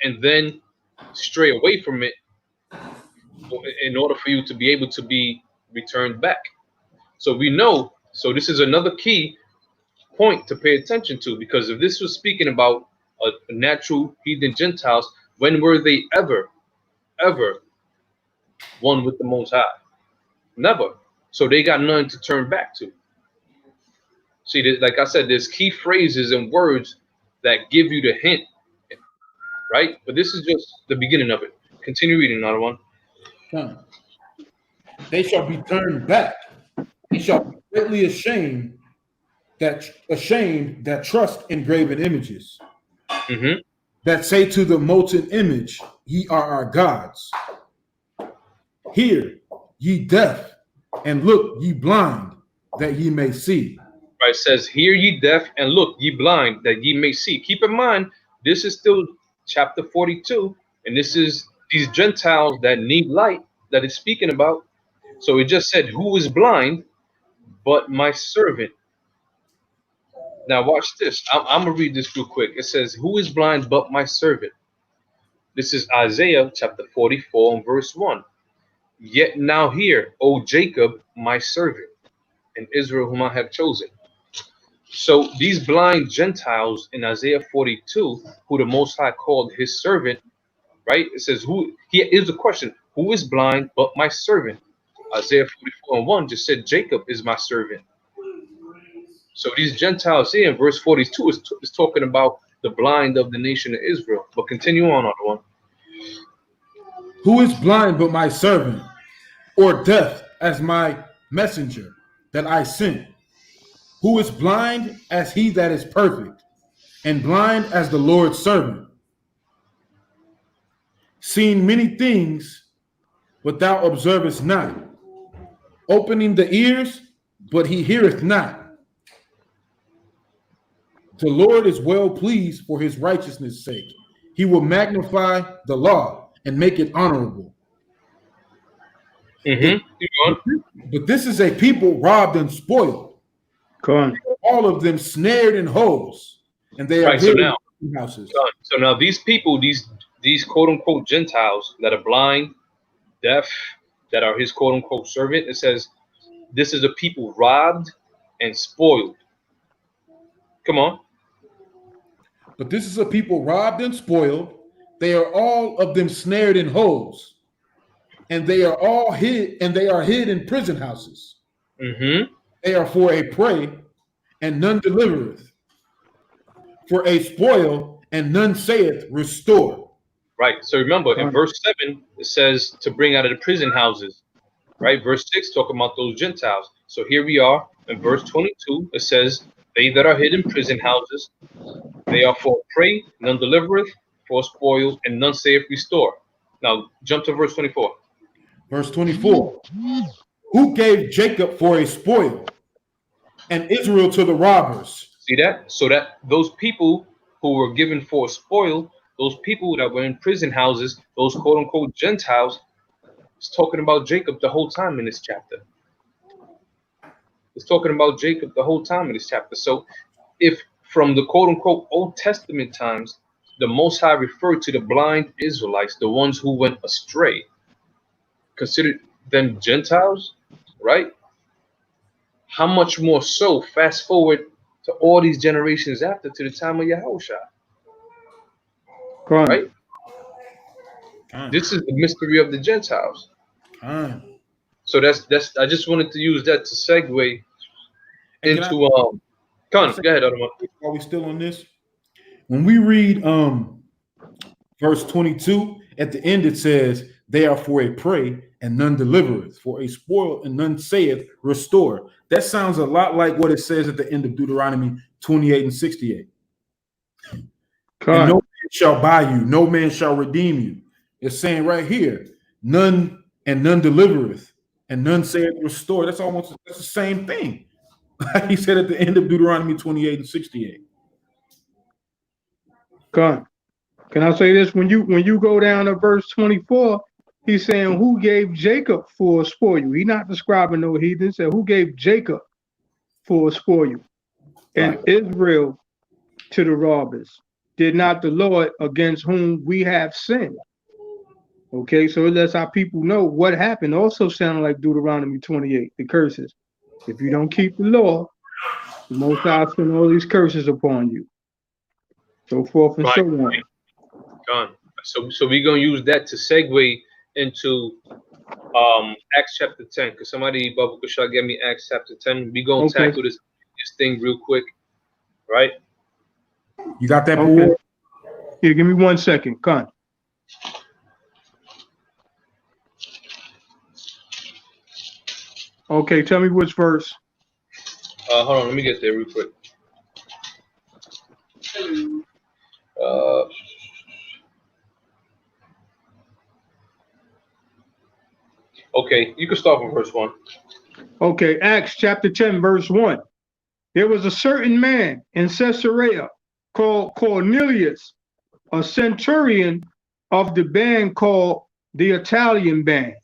and then stray away from it in order for you to be able to be returned back. So we know. So this is another key point to pay attention to, because if this was speaking about a natural heathen Gentiles, when were they ever one with the Most High? Never. So they got nothing to turn back to. See, like I said, there's key phrases and words that give you the hint, right? But this is just the beginning of it. Continue reading, another one. They shall be turned back. They shall be greatly ashamed that trust in graven images. Mm-hmm. That say to the molten image, ye are our gods. Hear, ye deaf, and look, ye blind, that ye may see. Right, it says, hear ye deaf, and look ye blind, that ye may see. Keep in mind, this is still chapter 42, and this is these Gentiles that need light that it's speaking about. So it just said, who is blind but my servant? Now watch this. I'm going to read this real quick. It says, who is blind but my servant? This is Isaiah chapter 44 and verse 1. Yet now hear, O Jacob, my servant, and Israel whom I have chosen. So these blind Gentiles in Isaiah 42, who the Most High called his servant, right? It says, who, here is the question, who is blind but my servant? Isaiah 44 and 1 just said, Jacob is my servant. So these Gentiles here in verse 42 is talking about the blind of the nation of Israel. But continue on, other one. Who is blind but my servant, or deaf as my messenger that I sent? Who is blind as he that is perfect, and blind as the Lord's servant? Seeing many things, but thou observest not. Opening the ears, but he heareth not. The Lord is well pleased for his righteousness' sake. He will magnify the law and make it honorable. But this is a people robbed and spoiled. All of them snared in holes, and they are right, so now, in houses. So now these people, these quote unquote Gentiles that are blind, deaf, that are his quote unquote servant, it says this is a people robbed and spoiled. Come on. But this is a people robbed and spoiled. They are all of them snared in holes, and they are all hid, and they are hid in prison houses. Mm-hmm. They are for a prey, and none delivereth. For a spoil, and none saith, restore. Right. So remember, in verse 7, it says to bring out of the prison houses. Right. Verse 6 talking about those Gentiles. So here we are in verse 22. It says, they that are hid in prison houses, they are for prey, none delivereth, for spoil, and none saith restore. Now jump to verse 24. Verse 24. Who gave Jacob for a spoil, and Israel to the robbers? See that? So that those people who were given for a spoil, those people that were in prison houses, those quote unquote Gentiles, it's talking about Jacob the whole time in this chapter. It's talking about Jacob the whole time in this chapter. So if from the quote unquote Old Testament times, the Most High referred to the blind Israelites, the ones who went astray, considered them Gentiles, right? How much more so fast forward to all these generations after, to the time of Yahushua, right? This is the mystery of the Gentiles. So that's I just wanted to use that to segue into go ahead, Ottoman. Are we still on this? When we read verse 22, at the end it says, they are for a prey, and none delivereth, for a spoil, and none saith, restore. That sounds a lot like what it says at the end of Deuteronomy 28 and 68. And no man shall buy you, no man shall redeem you. It's saying right here, none delivereth, and none saith restore. That's the same thing. He said at the end of Deuteronomy 28 and 68. Con. Can I say this? When you go down to verse 24, he's saying who gave Jacob for a spoil. He's not describing no heathen. He said who gave Jacob for a spoil and Right. Israel to the robbers. Did not the Lord against whom we have sinned? Okay, so it lets our people know what happened. Also sounding like Deuteronomy 28, the curses. If you don't keep the law, the Most High send all these curses upon you. So forth and so on. Gone. So we're gonna use that to segue into Acts chapter 10. Cause somebody, Baba Kushal, get me Acts chapter 10. We gonna Okay. tackle this thing real quick, right? You got that, Okay. Paul? Here, give me 1 second. Con. Okay, tell me which verse. Hold on, let me get there real quick. Okay, you can start from verse 1. Okay, Acts chapter 10, verse 1. There was a certain man in Caesarea called Cornelius, a centurion of the band called the Italian band,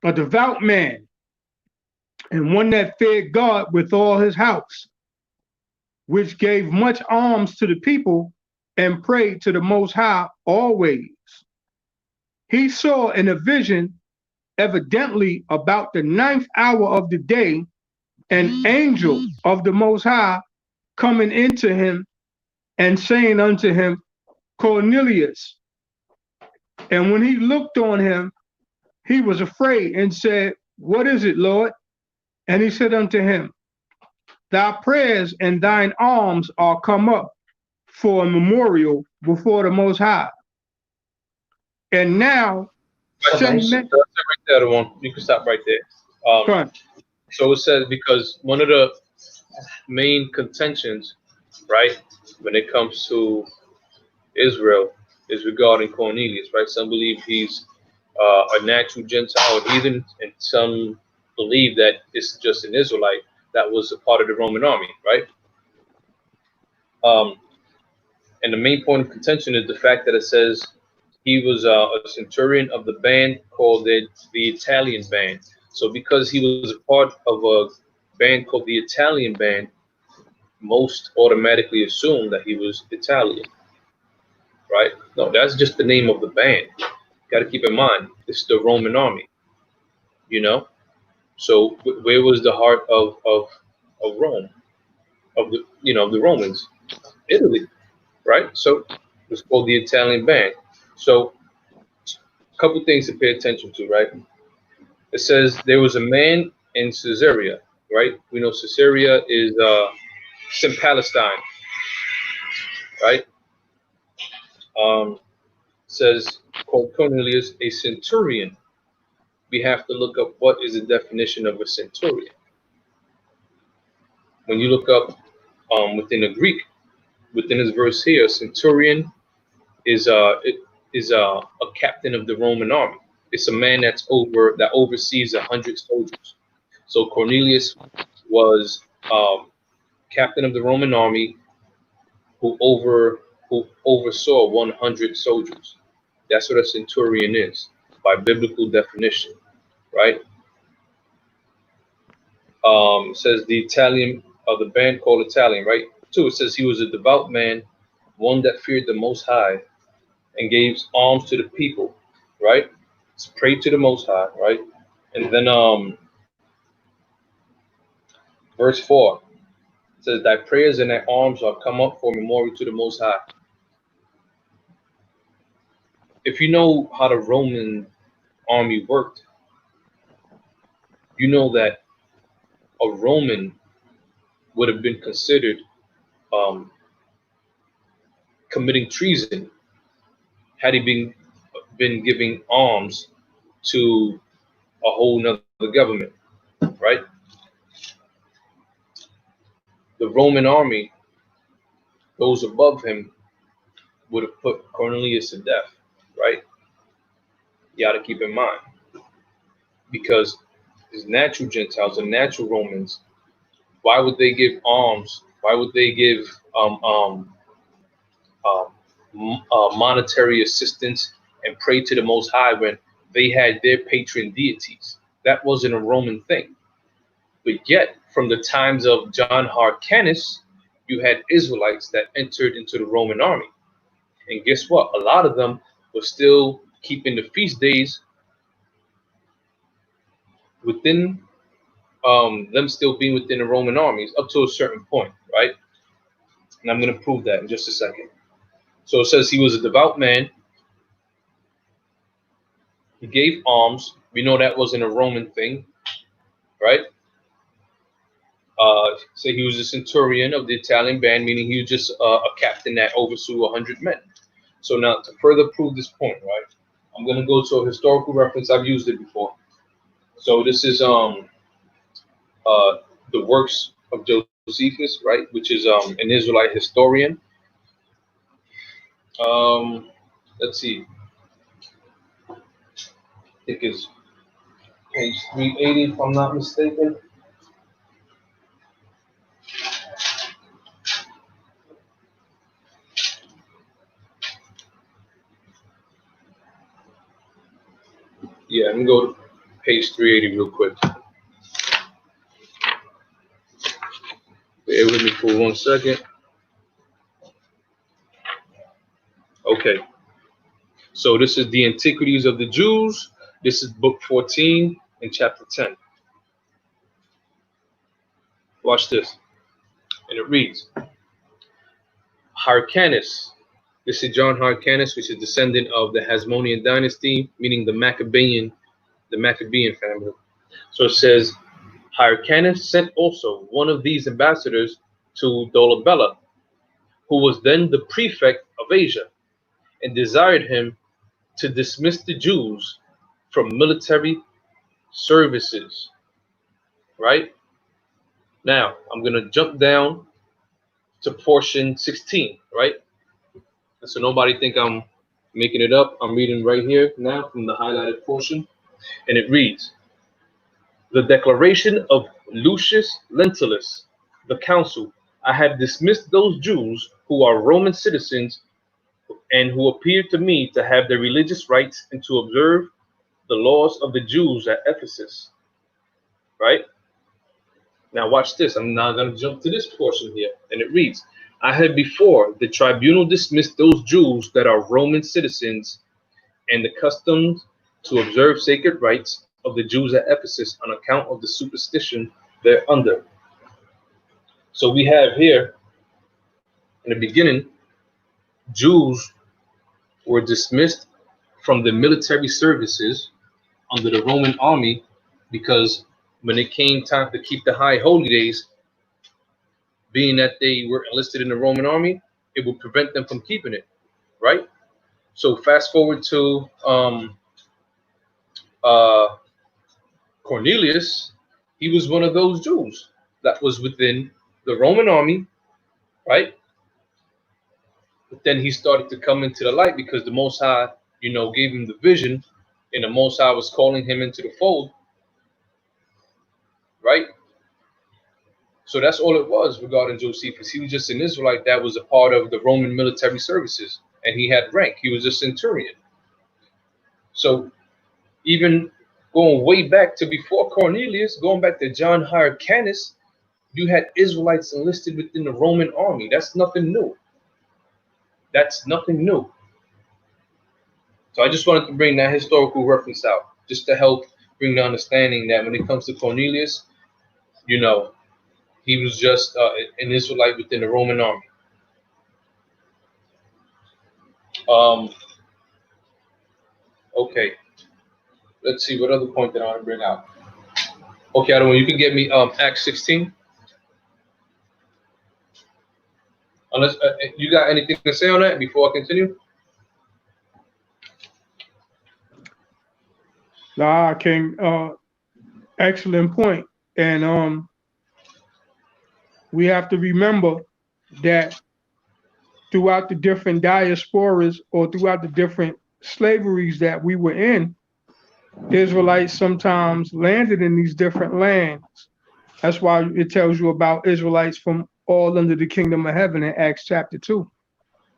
a devout man, and one that feared God with all his house, which gave much alms to the people and prayed to the Most High always. He saw in a vision, evidently about the 9th hour of the day, an angel of the Most High coming into him and saying unto him, Cornelius. And when he looked on him, he was afraid and said, What is it, Lord? And he said unto him, Thy prayers and thine alms are come up for a memorial before the Most High. And now, Right there, the one. You can stop right there. So it says, because one of the main contentions, right, when it comes to Israel is regarding Cornelius, right? Some believe he's a natural Gentile heathen, and some believe that it's just an Israelite that was a part of the Roman army, right? And the main point of contention is the fact that it says he was a centurion of the band called the Italian band. So because he was a part of a band called the Italian band, most automatically assume that he was Italian, right? No, that's just the name of the band. Got to keep in mind, it's the Roman army, you know? So where was the heart of Rome, of the, you know, the Romans? Italy, right? So it's called the Italian band. So a couple things to pay attention to, right? It says there was a man in Caesarea, right? We know Caesarea is it's in Palestine, right? Says called Cornelius, a centurion. We have to look up what is the definition of a centurion. When you look up within the Greek, within this verse here, a centurion is a captain of the Roman army. It's a man that oversees 100 soldiers. So Cornelius was captain of the Roman army who oversaw 100 soldiers. That's what a centurion is by biblical definition, right? Says the Italian of the band called Italian, right? 2, it says he was a devout man, one that feared the Most High and gave alms to the people, right? It's prayed to the Most High, right? And then verse 4 says, Thy prayers and thy alms are come up for memorial to the Most High. If you know how the Roman army worked, you know that a Roman would have been considered committing treason had he been giving alms to a whole nother government, right? The Roman army, those above him, would have put Cornelius to death, right? You got to keep in mind, because his natural Gentiles and natural Romans Why would they give alms? Why would they give monetary assistance and pray to the Most High when they had their patron deities? That wasn't a Roman thing. But yet, from the times of John Hyrcanus, you had Israelites that entered into the Roman army. And guess what? A lot of them were still keeping the feast days within them still being within the Roman armies up to a certain point, right? And I'm going to prove that in just a second. So it says he was a devout man. He gave alms. We know that wasn't a Roman thing, right? Say he was a centurion of the Italian band, meaning he was just a captain that oversaw 100 men. So now to further prove this point, right, I'm going to go to a historical reference. I've used it before. So this is the works of Josephus, right, which is an Israelite historian. Let's see. I think it's page 380, if I'm not mistaken. Yeah, I'm gonna go to page 380 real quick. Bear with me for 1 second. Okay. So this is the Antiquities of the Jews. This is book 14 and chapter 10. Watch this. And it reads, Hyrcanus. This is John Hyrcanus, which is descendant of the Hasmonean dynasty, meaning the Maccabean family. So it says, Hyrcanus sent also one of these ambassadors to Dolabella, who was then the prefect of Asia, and desired him to dismiss the Jews from military services. Right? Now, I'm going to jump down to portion 16, right? So nobody think I'm making it up. I'm reading right here now from the highlighted portion. And it reads, the declaration of Lucius Lentulus, the council, I have dismissed those Jews who are Roman citizens and who appear to me to have their religious rights and to observe the laws of the Jews at Ephesus. Right? Now watch this. I'm now going to jump to this portion here. And it reads, I had before the tribunal dismissed those Jews that are Roman citizens and accustomed to observe sacred rites of the Jews at Ephesus on account of the superstition thereunder. So we have here, in the beginning, Jews were dismissed from the military services under the Roman army because when it came time to keep the high holy days, being that they were enlisted in the Roman army, it would prevent them from keeping it, right? So fast forward to Cornelius. He was one of those Jews that was within the Roman army, right? But then he started to come into the light because the Most High, gave him the vision, and the Most High was calling him into the fold, right? So that's all it was regarding Josephus. He was just an Israelite that was a part of the Roman military services, and he had rank. He was a centurion. So even going way back to before Cornelius, going back to John Hyrcanus, you had Israelites enlisted within the Roman army. That's nothing new. That's nothing new. So I just wanted to bring that historical reference out, just to help bring the understanding that when it comes to Cornelius, he was just an Israelite within the Roman army. Okay. Let's see what other point that I want to bring out. Okay, I don't know. You can get me Acts 16. Unless you got anything to say on that before I continue. Nah, King. Excellent point. And we have to remember that throughout the different diasporas or throughout the different slaveries that we were in, Israelites sometimes landed in these different lands. That's why it tells you about Israelites from all under the kingdom of heaven in Acts chapter 2.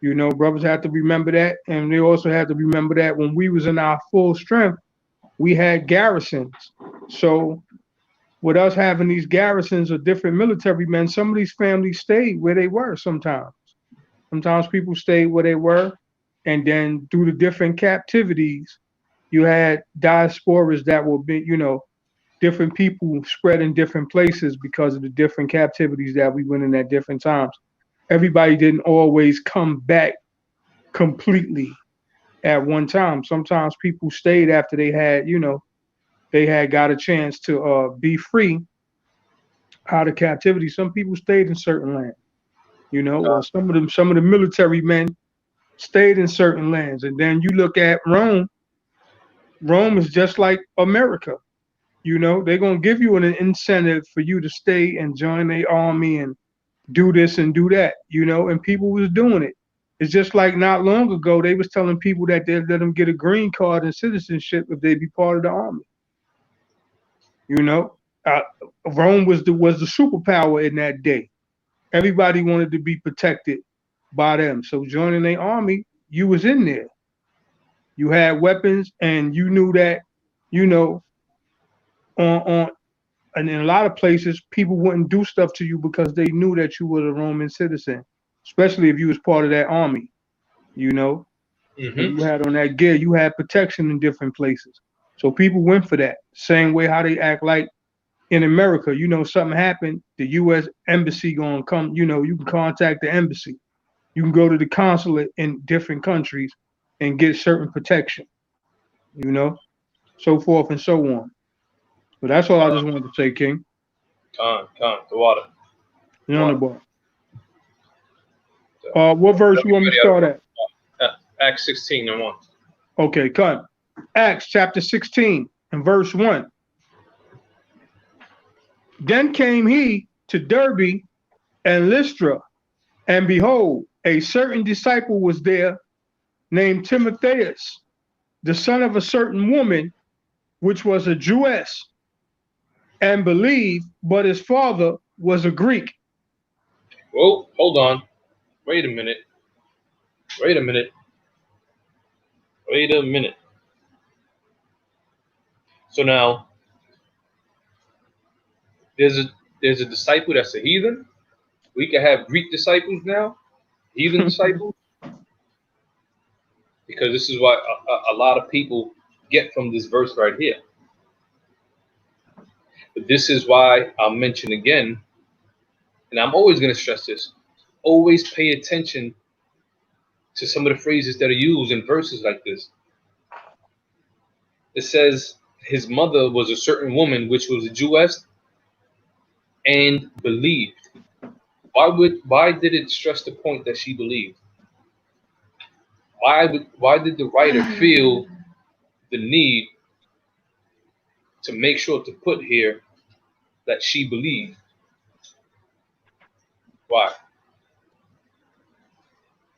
You know, brothers have to remember that, and they also have to remember that when we was in our full strength, we had garrisons. So with us having these garrisons of different military men, some of these families stayed where they were sometimes. Sometimes people stayed where they were, and then through the different captivities, you had diasporas that were being, you know, different people spread in different places because of the different captivities that we went in at different times. Everybody didn't always come back completely at one time. Sometimes people stayed after they had, you know, they had got a chance to be free out of captivity. Some people stayed in certain lands, you know, or some of the military men stayed in certain lands. And then you look at Rome. Rome is just like America. You know, they're gonna give you an incentive for you to stay and join their army and do this and do that, you know, and people was doing it. It's just like not long ago, they was telling people that they'd let them get a green card and citizenship if they be part of the army. You know, Rome was the superpower in that day. Everybody wanted to be protected by them. So joining their army, you was in there. You had weapons, and you knew that, you know, on and in a lot of places, people wouldn't do stuff to you because they knew that you were a Roman citizen, especially if you was part of that army, you know. And you had on that gear, you had protection in different places. So people went for that. Same way how they act like in America, you know, something happened, the U.S. embassy gonna come, you know, you can contact the embassy. You can go to the consulate in different countries and get certain protection, you know, so forth and so on. But that's all I just wanted to say, King. The water. You're on the ball. What verse you want me to start at? Acts 16 and 1. Okay, cut. Acts chapter 16 and verse 1. Then came he to Derbe and Lystra, and behold, a certain disciple was there named Timotheus, the son of a certain woman, which was a Jewess, and believed, but his father was a Greek. Well, hold on. Wait a minute. So now, there's a disciple that's a heathen. We can have Greek disciples now, heathen disciples, because this is what a lot of people get from this verse right here. But this is why I'll mention again, and I'm always going to stress this, always pay attention to some of the phrases that are used in verses like this. It says his mother was a certain woman, which was a Jewess, and believed. Why did it stress the point that she believed? Why did the writer feel the need to make sure to put here that she believed? Why?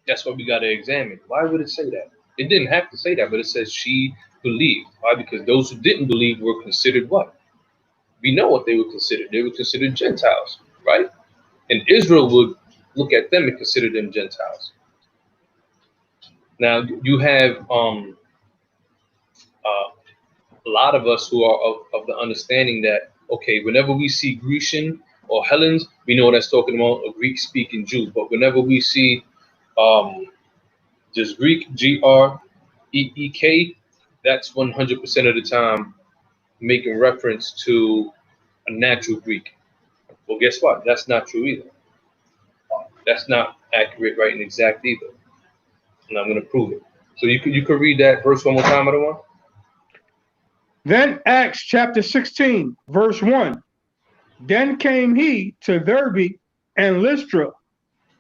That's what we got to examine. Why would it say that? It didn't have to say that, but it says she believed. Why? Because those who didn't believe were considered what? We know what they were considered. They were considered Gentiles, right? And Israel would look at them and consider them Gentiles. Now, you have a lot of us who are of the understanding that, okay, whenever we see Grecian or Hellenes, we know that's talking about a Greek-speaking Jew. But whenever we see just Greek, G-R-E-E-K, that's 100% of the time making reference to a natural Greek. Well, guess what? That's not true either. That's not accurate, right, and exact either. And I'm going to prove it. So you could read that verse one more time, other one. Then Acts chapter 16, verse 1. Then came he to Derbe and Lystra,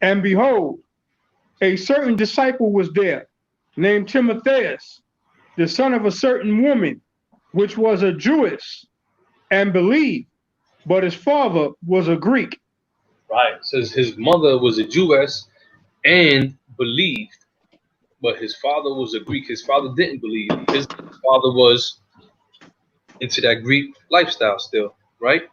and behold, a certain disciple was there, named Timotheus, the son of a certain woman, which was a Jewess, and believed, but his father was a Greek. Right. It says his mother was a Jewess and believed, but his father was a Greek. His father didn't believe. His father was into that Greek lifestyle still, right?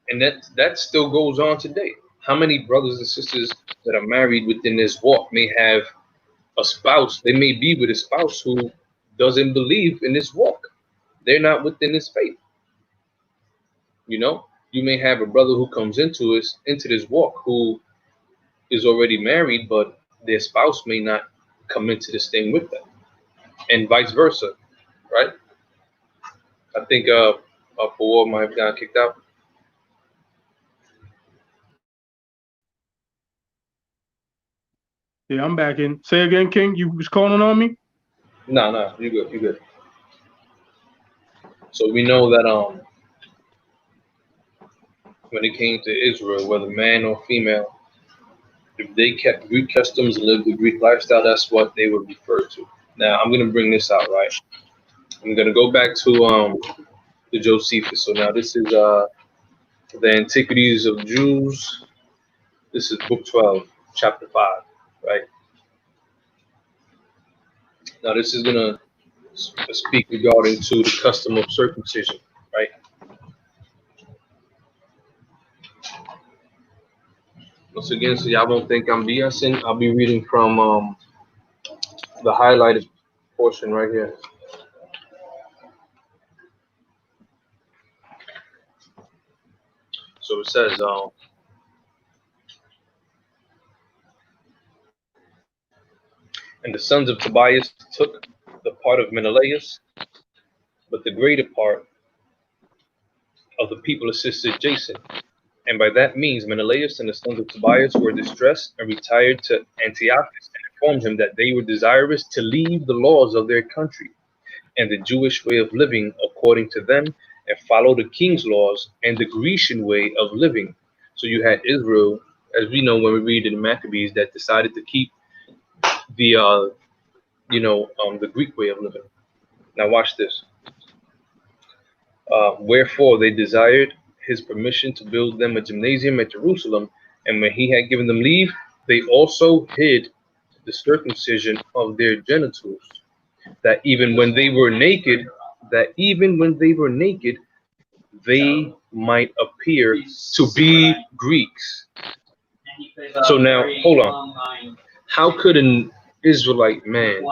And that still goes on today. How many brothers and sisters that are married within this walk may have a spouse? They may be with a spouse who doesn't believe in this walk. They're not within this faith. You know, you may have a brother who comes into this walk who is already married, but their spouse may not come into this thing with them, and vice versa, right? I think Fawad might have gotten kicked out. Yeah, I'm back in. Say again, King. You was calling on me? No, you good, you good. So we know that when it came to Israel, whether man or female, if they kept Greek customs and lived the Greek lifestyle, that's what they were referred to. Now I'm gonna bring this out, right? I'm gonna go back to Josephus. So now this is the Antiquities of Jews. This is book 12, chapter 5, right? Now this is gonna speak regarding to the custom of circumcision, right? Once again, so y'all won't think I'm BSing, I'll be reading from the highlighted portion right here. So it says, and the sons of Tobias took the part of Menelaus, but the greater part of the people assisted Jason. And by that means, Menelaus and the sons of Tobias were distressed and retired to Antiochus and informed him that they were desirous to leave the laws of their country and the Jewish way of living according to them and follow the king's laws and the Grecian way of living. So you had Israel, as we know when we read in the Maccabees, that decided to keep the the Greek way of living. Now watch this. Wherefore they desired his permission to build them a gymnasium at Jerusalem, and when he had given them leave, they also hid the circumcision of their genitals, that even when they were naked, they might appear to be Greeks. So now, hold on. How could an Israelite man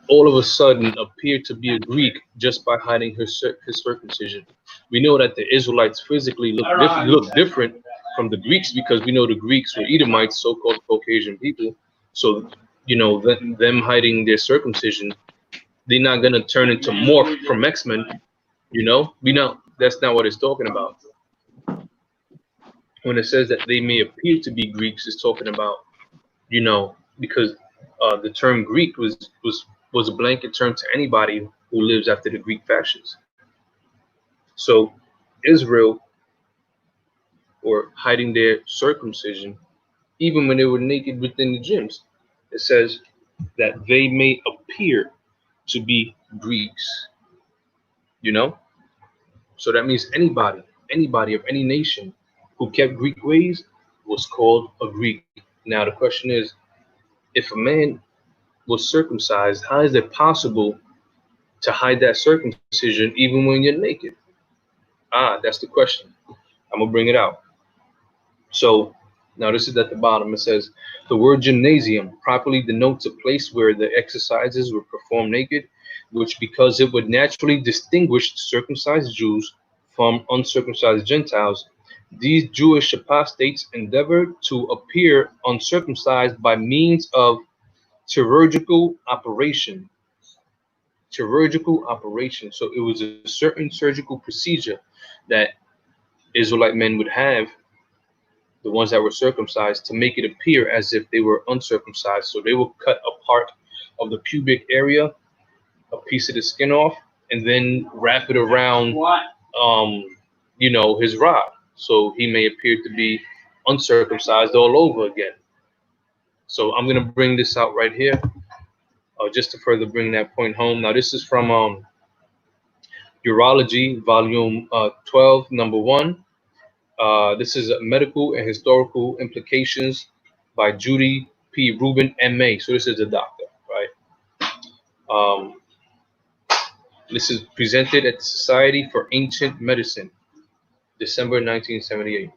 all of a sudden appear to be a Greek just by hiding his circumcision? We know that the Israelites physically look different from the Greeks because we know the Greeks were Edomites, so-called Caucasian people. So, them hiding their circumcision, they're not going to turn into Morph from X-Men. We know that's not what it's talking about. When it says that they may appear to be Greeks, it's talking about, because the term Greek was a blanket term to anybody who lives after the Greek fashions. So Israel were hiding their circumcision even when they were naked within the gyms. It says that they may appear to be Greeks, So that means anybody of any nation who kept Greek ways was called a Greek. Now the question is, if a man was circumcised, how is it possible to hide that circumcision even when you're naked? That's the question. I'm gonna bring it out. So now this is at the bottom. It says the word gymnasium properly denotes a place where the exercises were performed naked, which because it would naturally distinguish circumcised Jews from uncircumcised Gentiles, these Jewish apostates endeavored to appear uncircumcised by means of chirurgical operation. So it was a certain surgical procedure that Israelite men would have, the ones that were circumcised, to make it appear as if they were uncircumcised. So they will cut a part of the pubic area, a piece of the skin off, and then wrap it around his rod, so he may appear to be uncircumcised all over again. So I'm gonna bring this out right here, just to further bring that point home. Now this is from Urology, volume 12, number 1. This is Medical and Historical Implications by Judy P. Rubin, M.A. So this is a doctor, right? This is presented at the Society for Ancient Medicine. December 1978.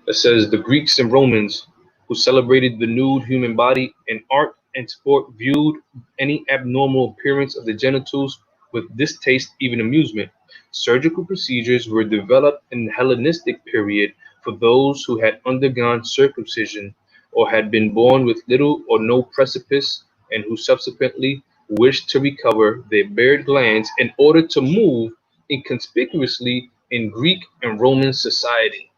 It says the Greeks and Romans, who celebrated the nude human body in art and sport, viewed any abnormal appearance of the genitals with distaste, even amusement. Surgical procedures were developed in the Hellenistic period for those who had undergone circumcision or had been born with little or no precipice and who subsequently wished to recover their bared glands in order to move inconspicuously in Greek and Roman society.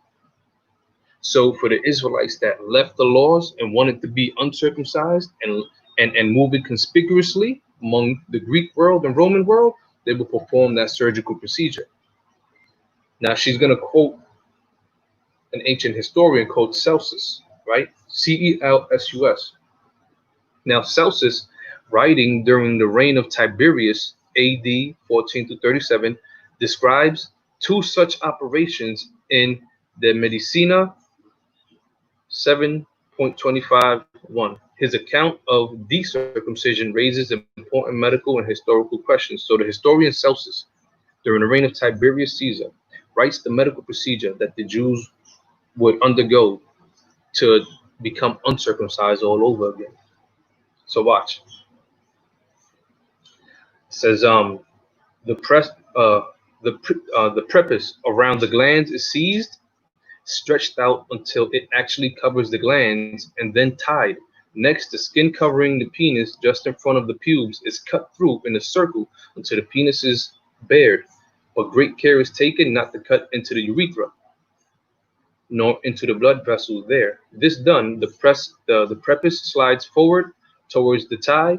So for the Israelites that left the laws and wanted to be uncircumcised and move inconspicuously among the Greek world and Roman world, they would perform that surgical procedure. Now she's going to quote an ancient historian called Celsus, right? Celsus. Now Celsus, writing during the reign of Tiberius, AD 14 to 37, describes two such operations in the Medicina 7.25.1. His account of decircumcision raises important medical and historical questions. So the historian Celsus, during the reign of Tiberius Caesar, writes the medical procedure that the Jews would undergo to become uncircumcised all over again. So watch. It says the prepuce around the glands is seized, stretched out until it actually covers the glands, and then tied. Next, the skin covering the penis just in front of the pubes is cut through in a circle until the penis is bared, but great care is taken not to cut into the urethra nor into the blood vessels there. This done, the prepuce slides forward towards the tie,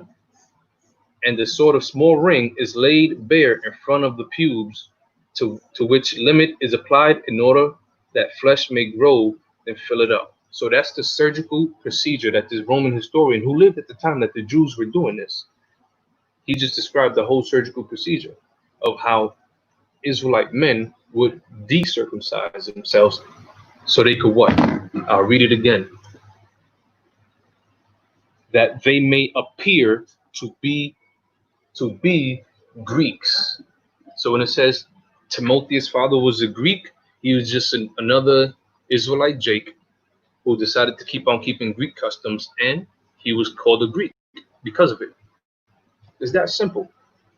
and the sort of small ring is laid bare in front of the pubes, to which limit is applied in order that flesh may grow and fill it up. So that's the surgical procedure that this Roman historian, who lived at the time that the Jews were doing this, he just described the whole surgical procedure of how Israelite men would decircumcise themselves so they could what? I'll read it again. That they may appear to be Greeks. So when it says Timotheus' father was a Greek, he was just another Israelite Jake who decided to keep on keeping Greek customs, and he was called a Greek because of it. It's that simple.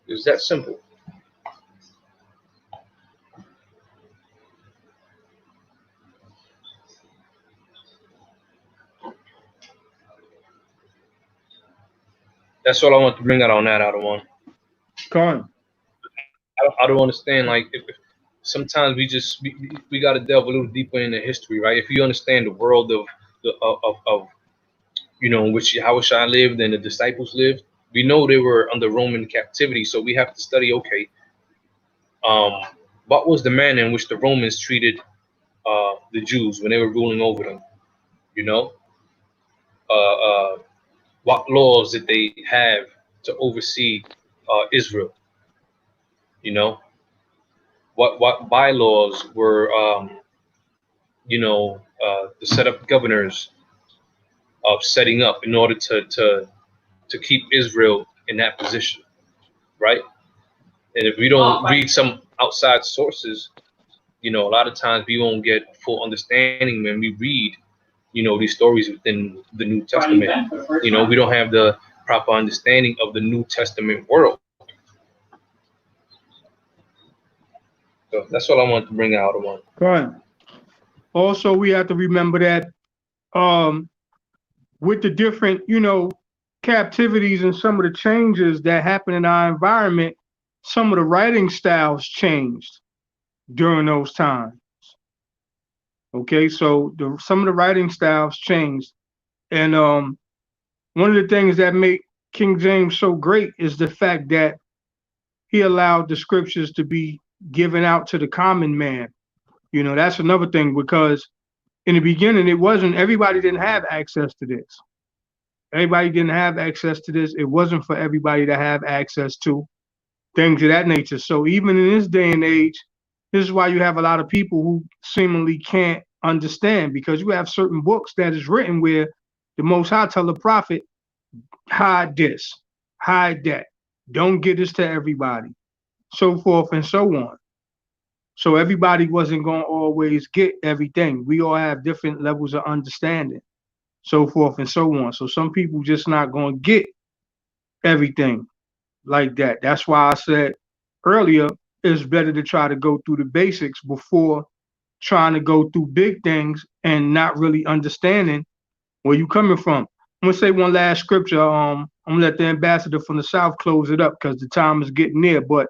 It's that simple. That's all I want to bring out on that, Adawan. Con. I don't understand, like, if sometimes we got to delve a little deeper into history, right? If you understand the world of in which Yahushua lived and the disciples lived, we know they were under Roman captivity, so we have to study, okay, what was the manner in which the Romans treated the Jews when they were ruling over them? What laws did they have to oversee Israel? What bylaws were to set up governors of setting up in order to keep Israel in that position, right? And if we don't read some outside sources, a lot of times we won't get full understanding when we read, these stories within the New Testament. We don't have the proper understanding of the New Testament world. So that's what I want to bring out on. Right. Also, we have to remember that with the different, captivities and some of the changes that happen in our environment, some of the writing styles changed during those times. Okay, so some of the writing styles changed. And one of the things that make King James so great is the fact that he allowed the scriptures to be given out to the common man. That's another thing, because in the beginning, everybody didn't have access to this. Everybody didn't have access to this. It wasn't for everybody to have access to things of that nature. So even in this day and age, this is why you have a lot of people who seemingly can't understand, because you have certain books that is written where the Most High tell the prophet, hide this, hide that, don't get this to everybody, so forth and so on. So everybody wasn't going to always get everything. We all have different levels of understanding, so forth and so on. So some people just not going to get everything like that. That's why I said earlier, it's better to try to go through the basics before trying to go through big things and not really understanding where you coming from. I'm gonna say one last scripture. I'm gonna let the ambassador from the South close it up because the time is getting near. But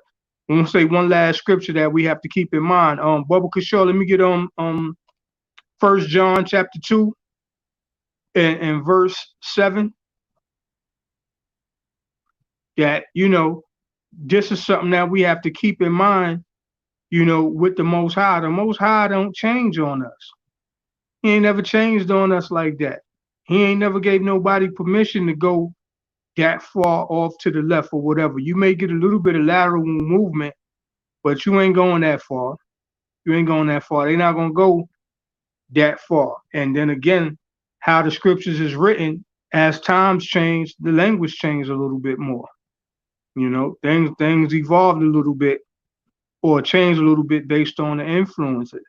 I'm gonna say one last scripture that we have to keep in mind. Bubba Kishore, let me get 1 John chapter 2 and verse 7. That, this is something that we have to keep in mind, with the Most High. The Most High don't change on us. He ain't never changed on us like that. He ain't never gave nobody permission to go that far off to the left or whatever. You may get a little bit of lateral movement, but you ain't going that far. You ain't going that far. They're not going to go that far. And then again, how the scriptures is written, as times change, the language changed a little bit more. Things evolved a little bit or changed a little bit based on the influences.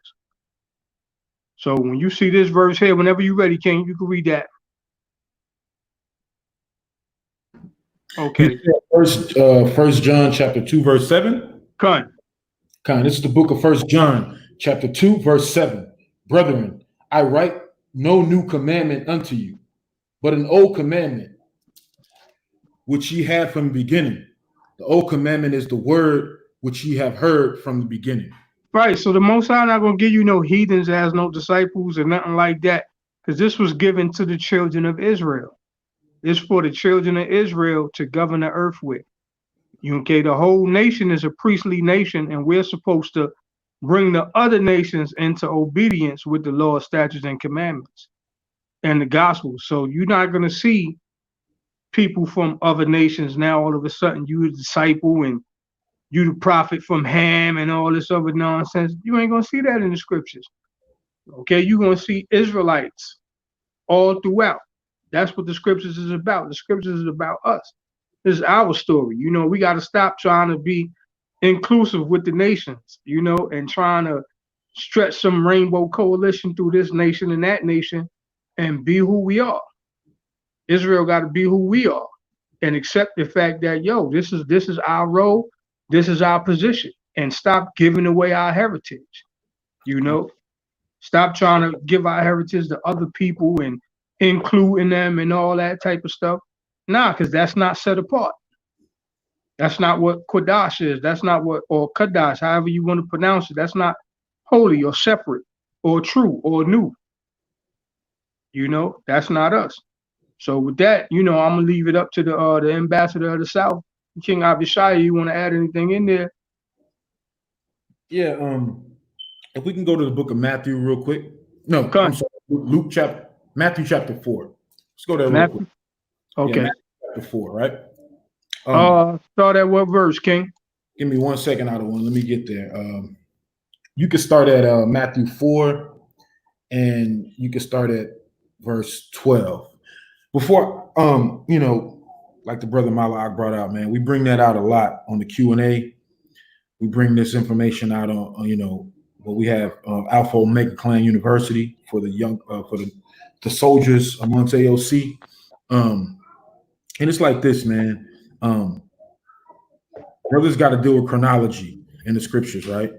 So when you see this verse here, whenever you're ready, King, you can read that. Okay. First John chapter 2, verse 7. Con. This is the book of 1 John chapter 2, verse 7. Brethren, I write no new commandment unto you, but an old commandment, which ye had from the beginning. The old commandment is the word which ye have heard from the beginning. Right. So the Most High not going to give you no heathens as no disciples or nothing like that, because this was given to the children of Israel. It's for the children of Israel to govern the earth with. Okay, the whole nation is a priestly nation, and we're supposed to bring the other nations into obedience with the law, statutes, and commandments and the gospel. So you're not going to see people from other nations now all of a sudden you a disciple and you the prophet from Ham and all this other nonsense. You ain't going to see that in the scriptures. Okay, you're going to see Israelites all throughout. That's what the scriptures is about. The scriptures is about us. This is our story. We got to stop trying to be inclusive with the nations, and trying to stretch some rainbow coalition through this nation and that nation and be who we are. Israel got to be who we are and accept the fact that, this is our role. This is our position, and stop giving away our heritage. Stop trying to give our heritage to other people and including them and all that type of stuff. Nah, because that's not set apart. That's not what Kodash is. That's not what, or Kadash, however you want to pronounce it. That's not holy or separate or true or new. That's not us. So with that, I'm gonna leave it up to the ambassador of the South, King Abishai. You want to add anything in there? Yeah. If we can go to the book of Matthew real quick. No, Come. I'm sorry. Matthew chapter 4. Let's go there real quick. Okay. Yeah, Matthew chapter 4, right? Start at what verse, King? Give me 1 second out of one. Let me get there. You can start at Matthew 4, and you can start at verse 12. Before, like the brother Malak brought out, man, we bring that out a lot on the Q&A. We bring this information out on what we have Alpha Omega Clan University for the young, for the soldiers amongst AOC. And it's like this, man. Brothers got to deal with chronology in the scriptures, right?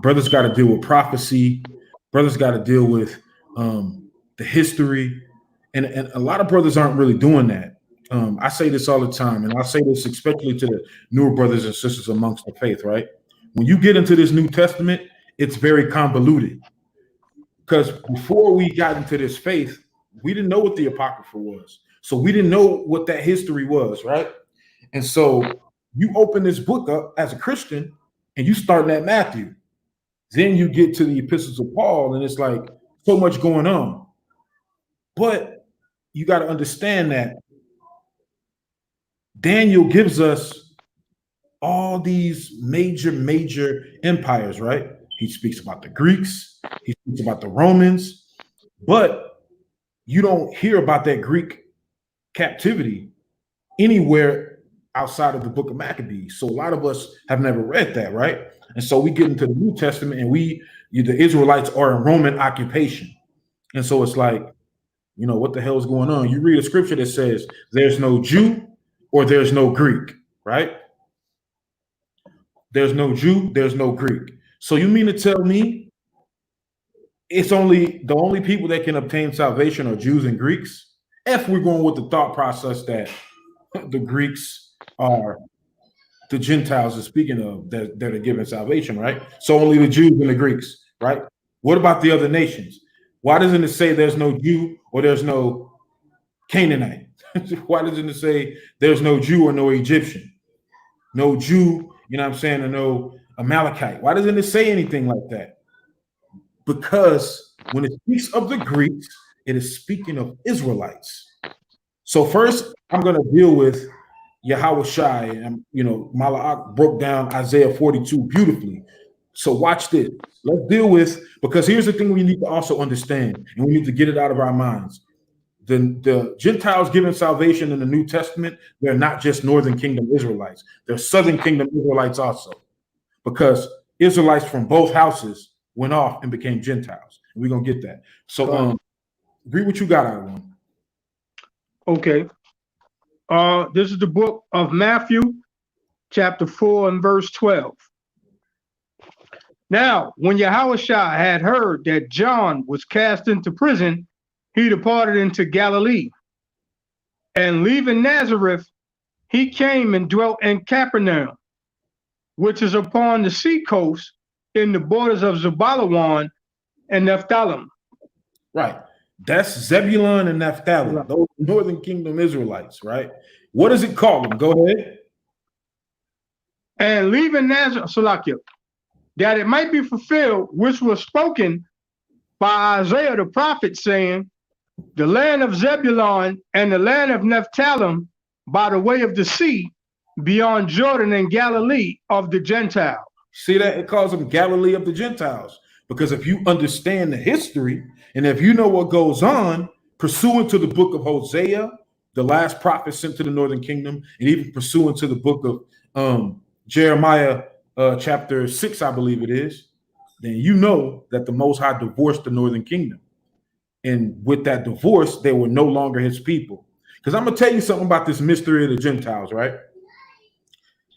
Brothers got to deal with prophecy. Brothers got to deal with the history. And a lot of brothers aren't really doing that. I say this all the time, and I say this especially to the newer brothers and sisters amongst the faith, right? When you get into this New Testament, it's very convoluted. Because before we got into this faith, we didn't know what the Apocrypha was. So we didn't know what that history was, right? And so you open this book up as a Christian and you start at Matthew. Then you get to the epistles of Paul, and it's like so much going on. But you got to understand that Daniel gives us all these major empires, right? He speaks about the Greeks, he speaks about the Romans, but you don't hear about that Greek captivity anywhere outside of the book of Maccabees. So a lot of us have never read that, right? And so we get into the New Testament, and the Israelites are in Roman occupation. And so it's like, what the hell is going on? You read a scripture that says there's no Jew or there's no Greek, right? There's no Jew, there's no Greek. So you mean to tell me it's the only people that can obtain salvation are Jews and Greeks? If we're going with the thought process that the Greeks are the Gentiles is speaking of that are given salvation, right? So only the Jews and the Greeks, right? What about the other nations? Why doesn't it say there's no Jew or there's no Canaanite? Why doesn't it say there's no Jew or no Egyptian? No Jew, or no Amalekite? Why doesn't it say anything like that? Because when it speaks of the Greeks, it is speaking of Israelites. So first, I'm going to deal with Yahweh Shai, and Malak broke down Isaiah 42 beautifully. So watch this. Let's deal with, because here's the thing we need to also understand, and we need to get it out of our minds. The Gentiles given salvation in the New Testament, they're not just Northern Kingdom Israelites. They're Southern Kingdom Israelites also, because Israelites from both houses went off and became Gentiles. And we're going to get that. So read what you got out of one. Okay. This is the book of Matthew, chapter 4 and verse 12. Now, when Yahushua had heard that John was cast into prison, he departed into Galilee. And leaving Nazareth, he came and dwelt in Capernaum, which is upon the sea coast in the borders of Zebulun and Naphtali. Right. That's Zebulun and Naphtali, those Northern Kingdom Israelites, right? What does it call them? Go ahead. And leaving Nazareth, that it might be fulfilled, which was spoken by Isaiah the prophet, saying, the land of Zebulun and the land of Naphtali by the way of the sea, beyond Jordan and Galilee of the Gentiles. See that? It calls them Galilee of the Gentiles. Because if you understand the history, and if you know what goes on, pursuant to the book of Hosea, the last prophet sent to the Northern Kingdom, and even pursuant to the book of Jeremiah chapter 6, I believe it is, then you know that the Most High divorced the Northern Kingdom. And with that divorce, they were no longer his people. Because I'm going to tell you something about this mystery of the Gentiles, right?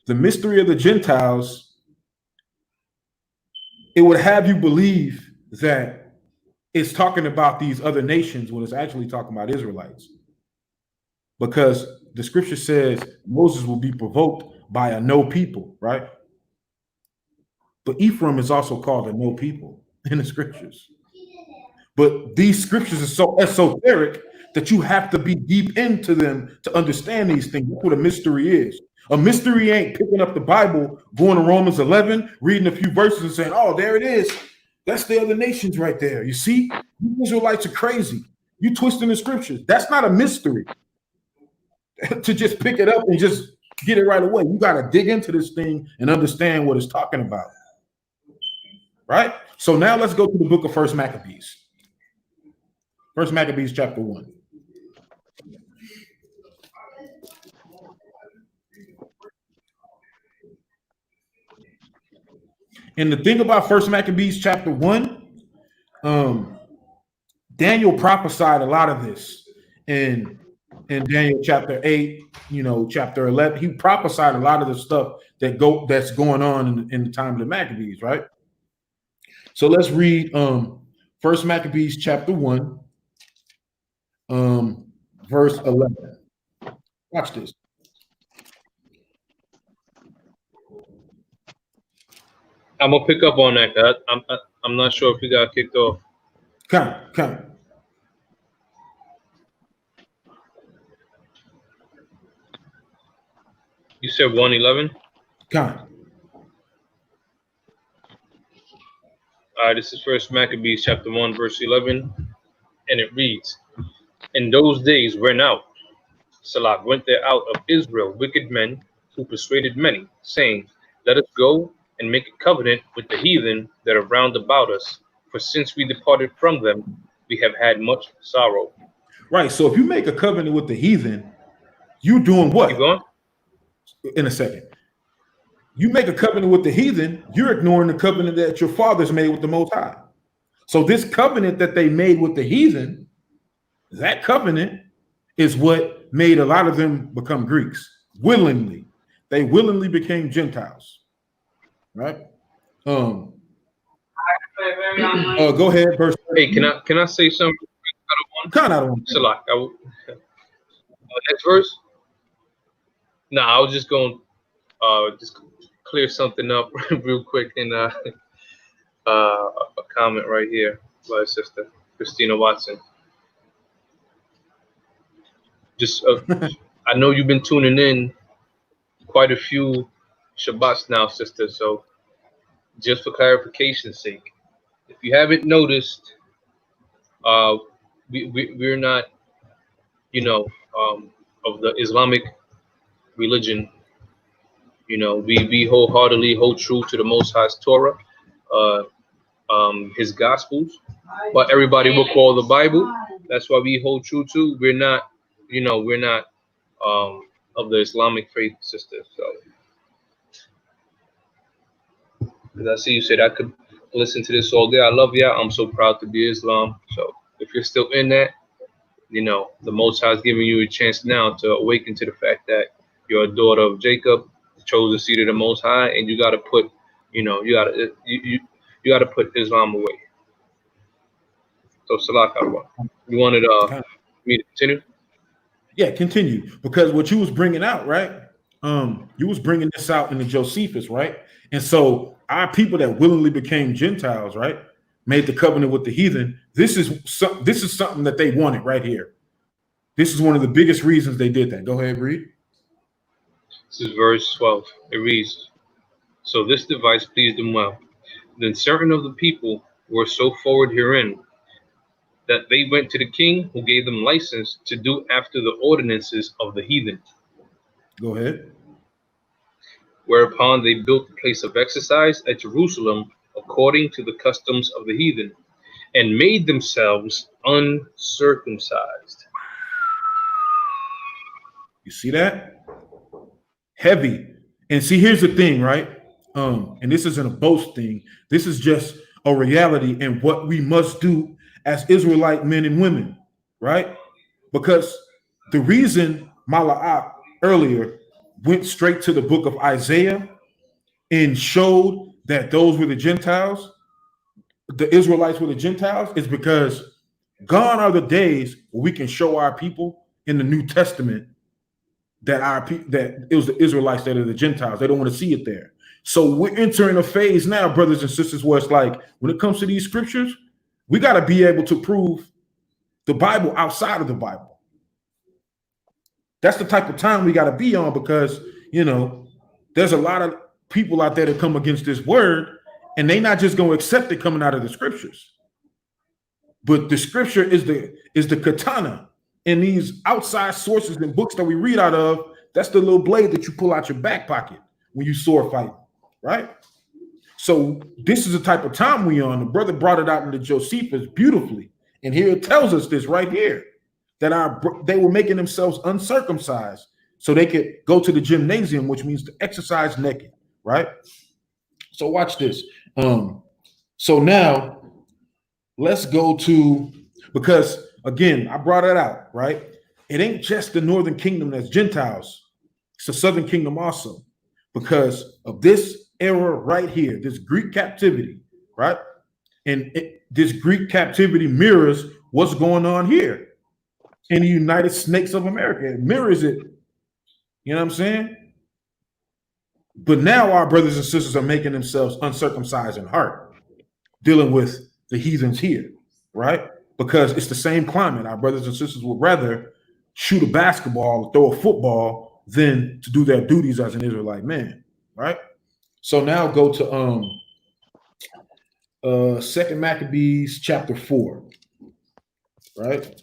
The mystery of the Gentiles, it would have you believe that it's talking about these other nations when it's actually talking about Israelites. Because the scripture says Moses will be provoked by a no people, right? But Ephraim is also called a no people in the scriptures. But these scriptures are so esoteric that you have to be deep into them to understand these things. That's what a mystery is. A mystery ain't picking up the Bible, going to Romans 11, reading a few verses and saying, oh, there it is. That's the other nations right there. You see, you Israelites are crazy. You twisting the scriptures. That's not a mystery to just pick it up and just get it right away. You got to dig into this thing and understand what it's talking about. Right? So now let's go to the book of First Maccabees. First Maccabees chapter 1. And the thing about First Maccabees chapter 1, Daniel prophesied a lot of this in Daniel chapter 8, chapter 11. He prophesied a lot of the stuff that's going on in the time of the Maccabees, right? So let's read First Maccabees chapter 1, verse 11. Watch this. I'm gonna pick up on that. I'm not sure if we got kicked off. Come. You said 1:11. Come. All right, this is First Maccabees chapter 1, verse 11, and it reads, in those days went out there out of Israel wicked men who persuaded many, saying, let us go and make a covenant with the heathen that are round about us. For since we departed from them, we have had much sorrow. Right. So if you make a covenant with the heathen, you doing what? Keep going. In a second. You make a covenant with the heathen, you're ignoring the covenant that your fathers made with the Most High. So this covenant that they made with the heathen, that covenant is what made a lot of them become Greeks willingly. They willingly became Gentiles, right? Go ahead, verse. Hey, can I say something? Kind of one. Salak, next verse. Nah, I was just going just clear something up real quick in a comment right here by sister Christina Watson. Just I know you've been tuning in quite a few Shabbats now, sister. So just for clarification's sake, if you haven't noticed, we're not, of the Islamic religion. We wholeheartedly hold true to the Most High's Torah, His Gospels, what everybody will call the Bible. That's why we hold true to. We're not of the Islamic faith, sister. So, because I see you said I could listen to this all day. I love y'all. I'm so proud to be Islam. So, if you're still in that, the Most High is giving you a chance now to awaken to the fact that you're a daughter of Jacob, chose the seed of the Most High, and you got to put, you got to put Islam away. So, Salah, you wanted me to continue? Yeah, continue, because what you was bringing out, right? You was bringing this out in the Josephus, right? And so our people that willingly became Gentiles, right, made the covenant with the heathen. This is something that they wanted right here. This is one of the biggest reasons they did that. Go ahead, read. This is verse 12. It reads, "So this device pleased them well. Then certain of the people were so forward herein that they went to the king, who gave them license to do after the ordinances of the heathen. Go ahead. Whereupon they built a place of exercise at Jerusalem according to the customs of the heathen, and made themselves uncircumcised." You see that? Heavy. And see, here's the thing, right? And this isn't a boast thing. This is just a reality and what we must do as Israelite men and women, right? Because the reason Mala'ak earlier went straight to the book of Isaiah and showed that those were the Gentiles, the Israelites were the Gentiles, is because gone are the days where we can show our people in the New Testament that it was the Israelites that are the Gentiles. They don't want to see it there. So we're entering a phase now, brothers and sisters, where it's like, when it comes to these scriptures, we got to be able to prove the Bible outside of the Bible. That's the type of time we got to be on, because, there's a lot of people out there that come against this word, and they not just going to accept it coming out of the scriptures. But the scripture is the katana. And these outside sources and books that we read out of, that's the little blade that you pull out your back pocket when you sword fight, right? So this is the type of time we on. The brother brought it out in the Josephus beautifully. And here it tells us this right here, that they were making themselves uncircumcised so they could go to the gymnasium, which means to exercise naked, right? So watch this. So now let's go to, because again, I brought it out, right? It ain't just the northern kingdom that's Gentiles. It's the southern kingdom also, because of this era right here, this Greek captivity, right? And this Greek captivity mirrors what's going on here in the United Snakes of America. It mirrors it. You know what I'm saying? But now our brothers and sisters are making themselves uncircumcised in heart, dealing with the heathens here, right? Because it's the same climate. Our brothers and sisters would rather shoot a basketball or throw a football than to do their duties as an Israelite man, right? So now go to 2 Maccabees chapter 4, right?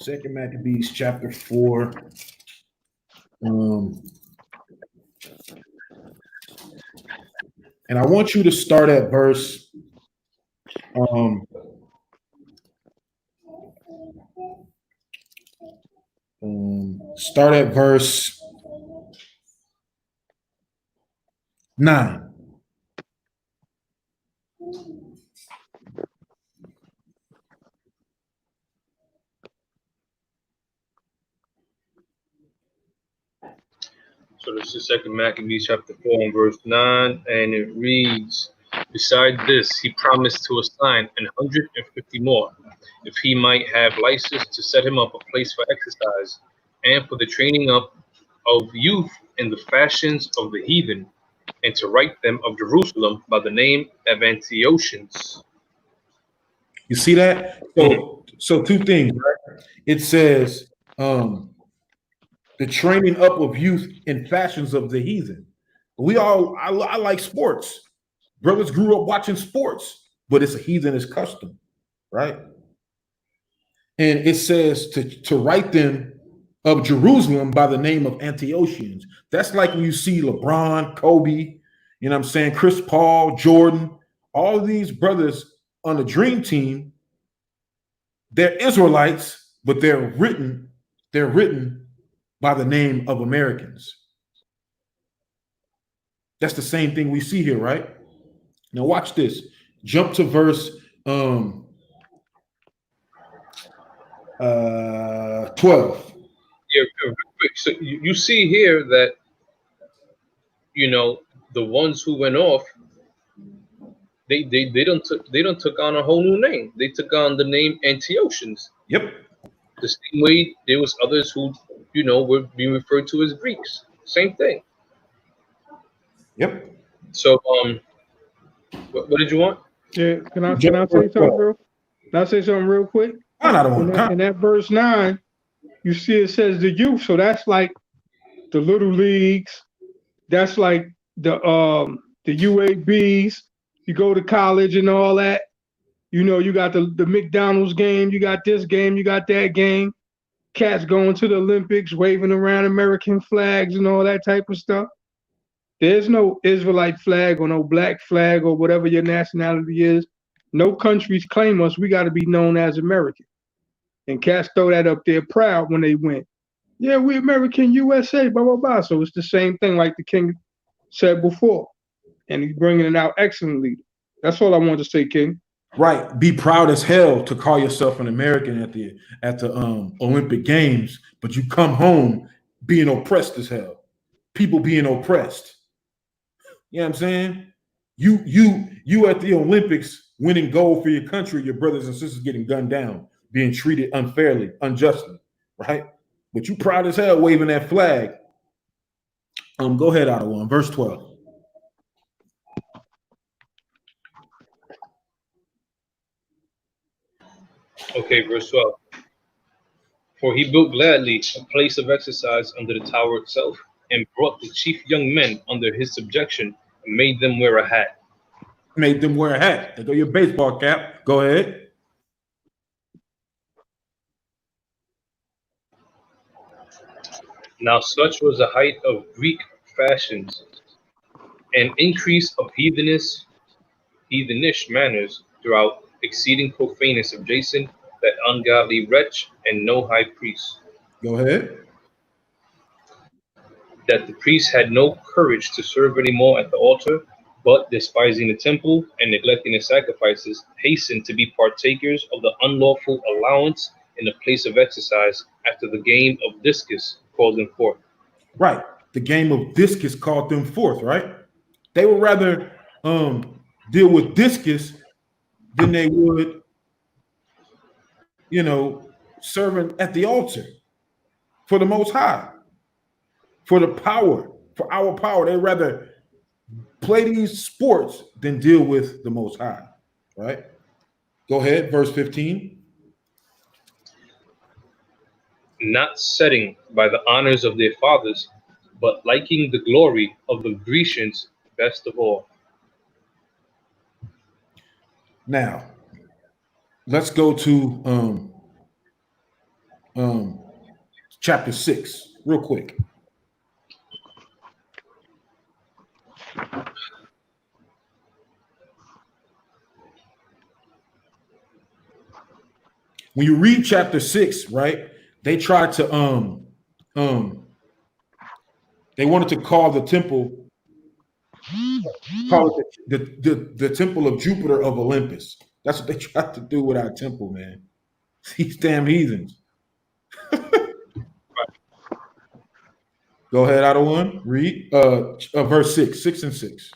2 Maccabees chapter 4. And I want you to start at verse 13. Start at verse 9. So this is Second Maccabees chapter 4 and verse 9, and it reads, "Beside this, he promised to assign 150 more, if he might have license to set him up a place for exercise, and for the training up of youth in the fashions of the heathen, and to write them of Jerusalem by the name of Antiochus." You see that? So two things, right? It says the training up of youth in fashions of the heathen. I like sports. Brothers grew up watching sports, but it's a heathenish custom, right? And it says to write them of Jerusalem by the name of Antiochians. That's like when you see LeBron, Kobe, you know what I'm saying, Chris Paul, Jordan, all of these brothers on the dream team, they're Israelites, but they're written by the name of Americans. That's the same thing we see here, right? Now watch this. Jump to verse 12. Yeah, real quick. So you see here that, the ones who went off, they don't took on a whole new name. They took on the name Antiochians. Yep. The same way there was others who, were being referred to as Greeks. Same thing. Yep. So what did you want? Yeah, can I say something real? Can I say something real quick? In that verse 9, you see it says the youth, so that's like the little leagues. That's like the UABs. You go to college and all that. You got the McDonald's game, you got this game, you got that game. Cats going to the Olympics, waving around American flags and all that type of stuff. There's no Israelite flag or no black flag or whatever your nationality is. No countries claim us. We got to be known as American. And cats throw that up there proud when they win. Yeah, we American USA, blah, blah, blah. So it's the same thing like the king said before. And he's bringing it out excellently. That's all I wanted to say, King. Right. Be proud as hell to call yourself an American at the Olympic Games, but you come home being oppressed as hell. People being oppressed. You know what I'm saying? You at the Olympics winning gold for your country, your brothers and sisters getting gunned down, being treated unfairly, unjustly, right? But you proud as hell waving that flag. Go ahead, Ottawa, verse 12. Okay, verse 12. For he built gladly a place of exercise under the tower itself, and brought the chief young men under his subjection, and made them wear a hat. Made them wear a hat. There go your baseball cap. Go ahead. Now such was the height of Greek fashions, and increase of heathenish manners throughout, exceeding profaneness of Jason, that ungodly wretch, and no high priest. Go ahead. That the priests had no courage to serve any more at the altar, but despising the temple and neglecting the sacrifices, hastened to be partakers of the unlawful allowance in the place of exercise, after the game of discus called them forth. Right. The game of discus called them forth, right? They would rather deal with discus than they would, serving at the altar for the Most High, for the power, for our power. They'd rather play these sports than deal with the Most High, right? Go ahead, verse 15. Not setting by the honors of their fathers, but liking the glory of the Grecians best of all. Now, let's go to chapter 6 real quick. When you read chapter 6, right, they try to they wanted to call the temple, call it the temple of Jupiter of Olympus. That's what they tried to do with our temple, man. These damn heathens. Go ahead, Adawan. Read verse 6 and 6.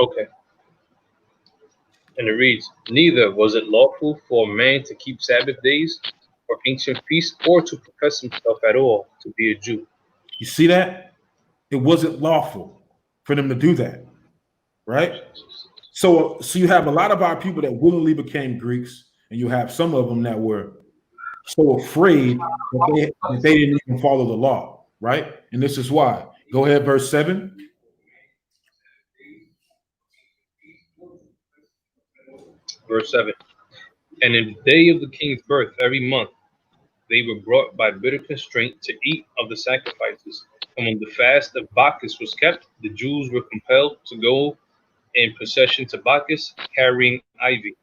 Okay. And it reads, neither was it lawful for a man to keep Sabbath days or ancient feasts or to profess himself at all to be a Jew. You see that? It wasn't lawful for them to do that, right? So you have a lot of our people that willingly became Greeks, and you have some of them that were so afraid that they didn't even follow the law, right? And this is why. Go ahead, verse 7. Verse 7. And in the day of the king's birth, every month, they were brought by bitter constraint to eat of the sacrifices. And when the fast of Bacchus was kept, the Jews were compelled to go in procession to Bacchus, carrying ivy.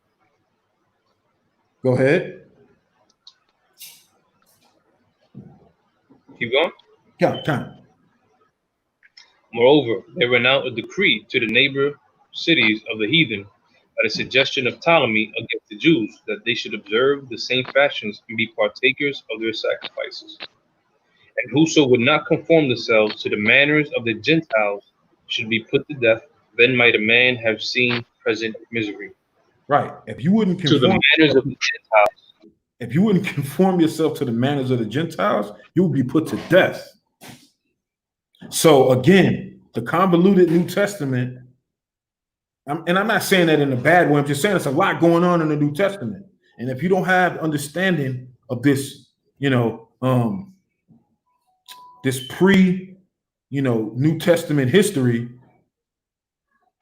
Go ahead. Keep going. Yeah, time. Moreover, there went out a decree to the neighbor cities of the heathen by the suggestion of Ptolemy against the Jews that they should observe the same fashions and be partakers of their sacrifices. And whoso would not conform themselves to the manners of the Gentiles should be put to death. Then might a man have seen present misery. Right. If you wouldn't To the manners of the Gentiles. If you wouldn't conform yourself to the manners of the Gentiles, you would be put to death. So again, the convoluted New Testament, and I'm not saying that in a bad way, I'm just saying there's a lot going on in the New Testament. And if you don't have understanding of this, this New Testament history,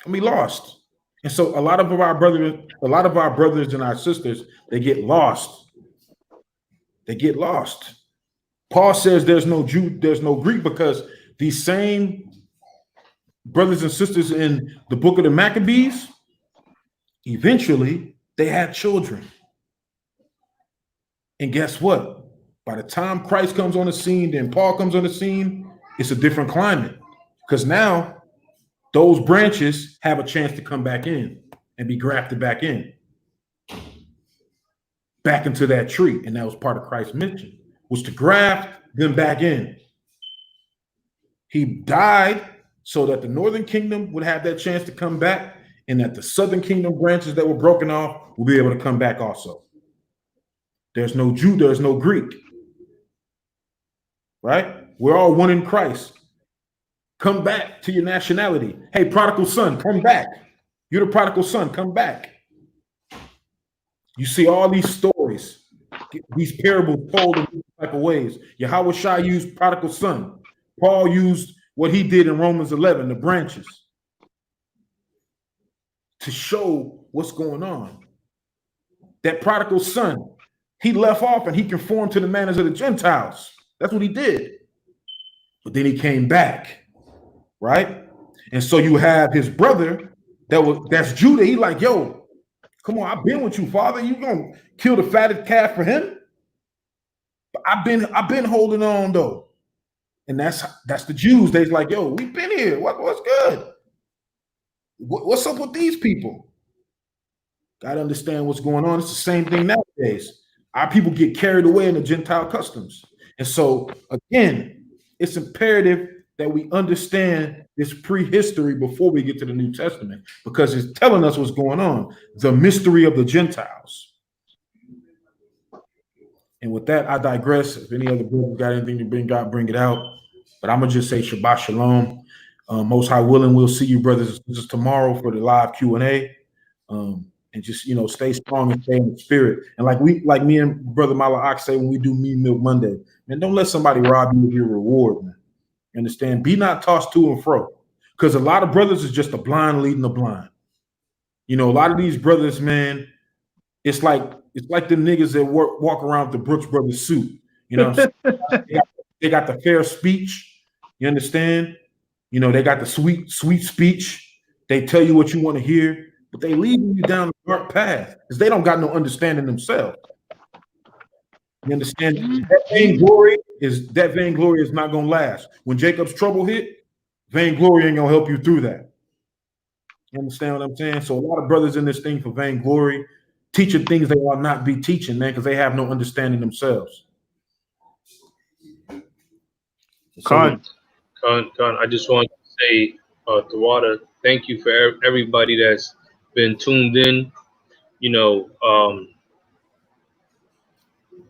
we lost. And so a lot of our brothers and our sisters, they get lost. They get lost. Paul says there's no Jew, there's no Greek, because these same brothers and sisters in the book of the Maccabees, eventually they had children. And guess what? By the time Christ comes on the scene, then Paul comes on the scene, it's a different climate. Because now those branches have a chance to come back in and be grafted back in. Back into that tree. And that was part of Christ's mission, was to graft them back in. He died so that the northern kingdom would have that chance to come back, and that the southern kingdom branches that were broken off will be able to come back also. There's no Jew, there's no Greek. Right? We're all one in Christ. Come back to your nationality. Hey, prodigal son, come back. You're the prodigal son, come back. You see all these stories, these parables told in these type of ways. Yahweh Shai used prodigal son. Paul used what he did in Romans 11, the branches, to show what's going on. That prodigal son, he left off and he conformed to the manners of the Gentiles. That's what he did. But then he came back, right? And so you have his brother that's Judah. He like, yo, come on, I've been with you, father. You gonna kill the fatted calf for him? But I've been holding on though. And that's the Jews. They's like, yo, we've been here. What's good? What's up with these people? Got to understand what's going on. It's the same thing nowadays. Our people get carried away in the Gentile customs. And so, again, it's imperative that we understand this prehistory before we get to the New Testament, because it's telling us what's going on, the mystery of the Gentiles. And with that, I digress. If any other brothers got anything to bring out, bring it out. But I'm going to just say Shabbat Shalom. Most High willing, we'll see you brothers and sisters tomorrow for the live Q&A. And just, stay strong and stay in the spirit. And like me and Brother Malak say when we do Meat Milk Monday, man, don't let somebody rob you of your reward, man. You understand? Be not tossed to and fro. Because a lot of brothers is just a blind leading the blind. A lot of these brothers, man, it's like the niggas that walk around with the Brooks Brothers suit. They got the fair speech. You understand? They got the sweet speech. They tell you what you want to hear, but they lead you down the dark path because they don't got no understanding themselves. You understand? That vainglory, is that vainglory is not going to last. When Jacob's trouble hit, vainglory ain't going to help you through that. You understand what I'm saying? So a lot of brothers in this thing for vainglory, teaching things they ought not be teaching, man, because they have no understanding themselves. Con. I just want to say, Tawada, thank you for everybody that's been tuned in. You know, I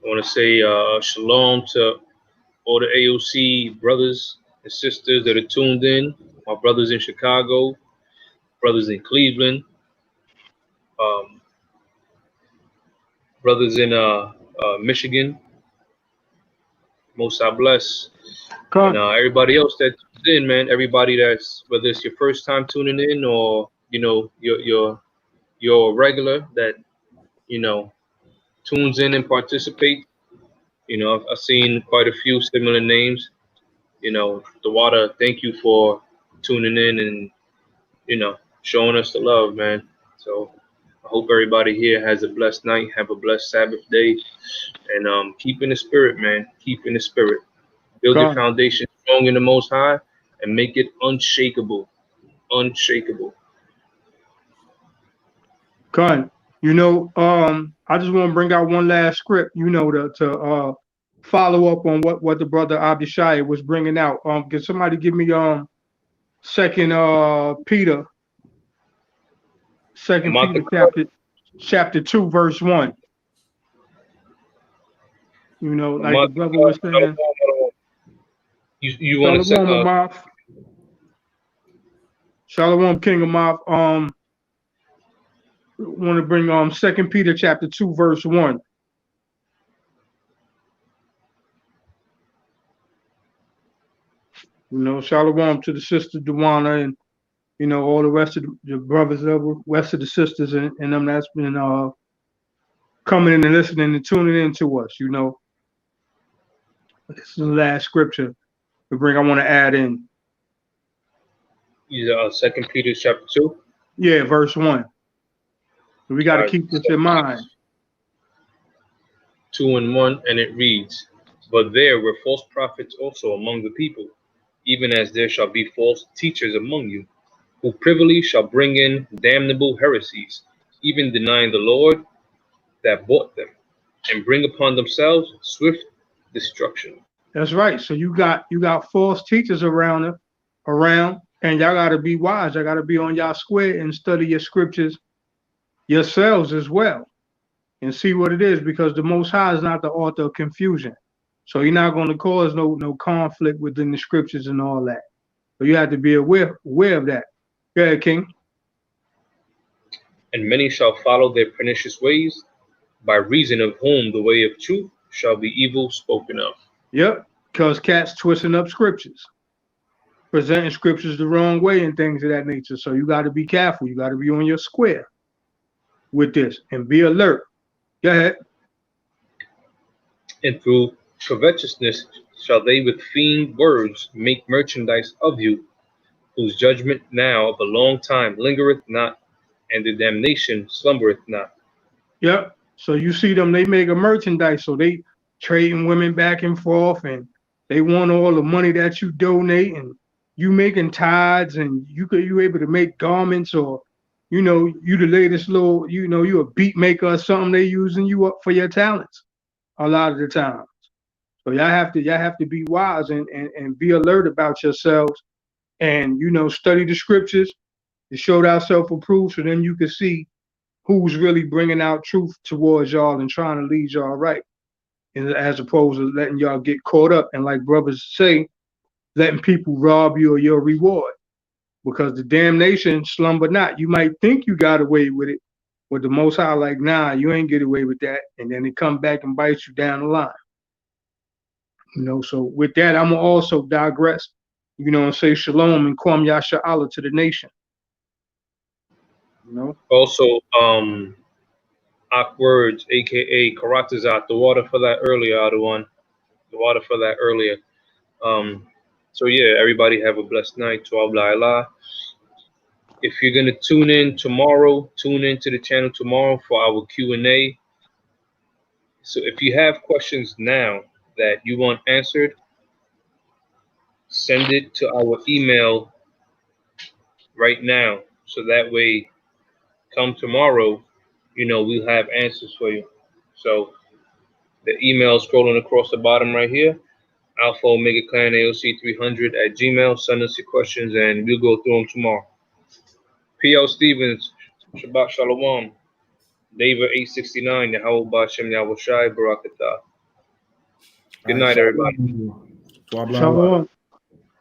want to say shalom to all the AOC brothers and sisters that are tuned in. My brothers in Chicago, brothers in Cleveland, brothers in Michigan. Most I bless. Con. And everybody else that tunes in, man. Everybody that's, whether it's your first time tuning in or you know your regular that tunes in and participate. You know, I've seen quite a few similar names. You know, Tawada, thank you for tuning in and showing us the love, man. So I hope everybody here has a blessed night, have a blessed Sabbath day, and keep in the spirit, man. Keep in the spirit. Build your foundation strong in the Most High and make it unshakable. Unshakable. Con. I just want to bring out one last script, to follow up on what the brother Abishai was bringing out. Can somebody give me Second Peter chapter 2 verse 1. Like the brother was saying. You want to say Shalom, King of Moth. Want to bring 2 Peter chapter 2 verse 1. Shalom to the sister Duana and all the rest of the brothers, the rest of the sisters and them that's been coming in and listening and tuning in to us. This is the last scripture I want to add in. 2 Peter chapter 2. Yeah, verse 1. We got to keep this in mind. 2 and 1, and it reads, "But there were false prophets also among the people, even as there shall be false teachers among you, who privily shall bring in damnable heresies, even denying the Lord that bought them, and bring upon themselves swift destruction." That's right. So you got false teachers around, and y'all got to be wise. Y'all got to be on y'all square and study your scriptures yourselves as well, and see what it is, because the Most High is not the author of confusion. So you're not going to cause no conflict within the scriptures and all that. So you have to be aware of that. Go ahead, King. "And many shall follow their pernicious ways, by reason of whom the way of truth shall be evil spoken of." Yep, because cats twisting up scriptures, presenting scriptures the wrong way and things of that nature. So you got to be careful. You got to be on your square with this and be alert. Go ahead. "And through covetousness shall they with feigned words make merchandise of you, whose judgment now of a long time lingereth not, and the damnation slumbereth not." Yep. So you see them, they make a merchandise. So they trading women back and forth, and they want all the money that you donate, and you making tithes, and you able to make garments, or you the latest little, you a beat maker or something. They using you up for your talents a lot of the times. So y'all have to be wise and be alert about yourselves, and study the scriptures to show thyself approved, so then you can see who's really bringing out truth towards y'all and trying to lead y'all right, and as opposed to letting y'all get caught up and, like brothers say, letting people rob you of your reward, because the damnation slumber not. You might think you got away with it, but the Most High like, nah, you ain't get away with that, and then it come back and bites you down the line. So with that, I'm gonna also digress, and say shalom and kwam yasha Allah to the nation. Also, Words, aka Karatazat, the water for that earlier, Adawan. The water for that earlier. So yeah, everybody have a blessed night. To Allah. If you're gonna tune in tomorrow, tune into the channel tomorrow for our Q&A. So if you have questions now that you want answered, send it to our email right now. So that way, come tomorrow, we'll have answers for you. So the email scrolling across the bottom right here, Alpha Omega Clan AOC 300 at Gmail. Send us your questions and we'll go through them tomorrow. P.L. Stevens, Shabbat Shalom. David 869, Yahweh Bashem Yahweh Shai Barakatah. Good night, everybody. Shalom. Shalom.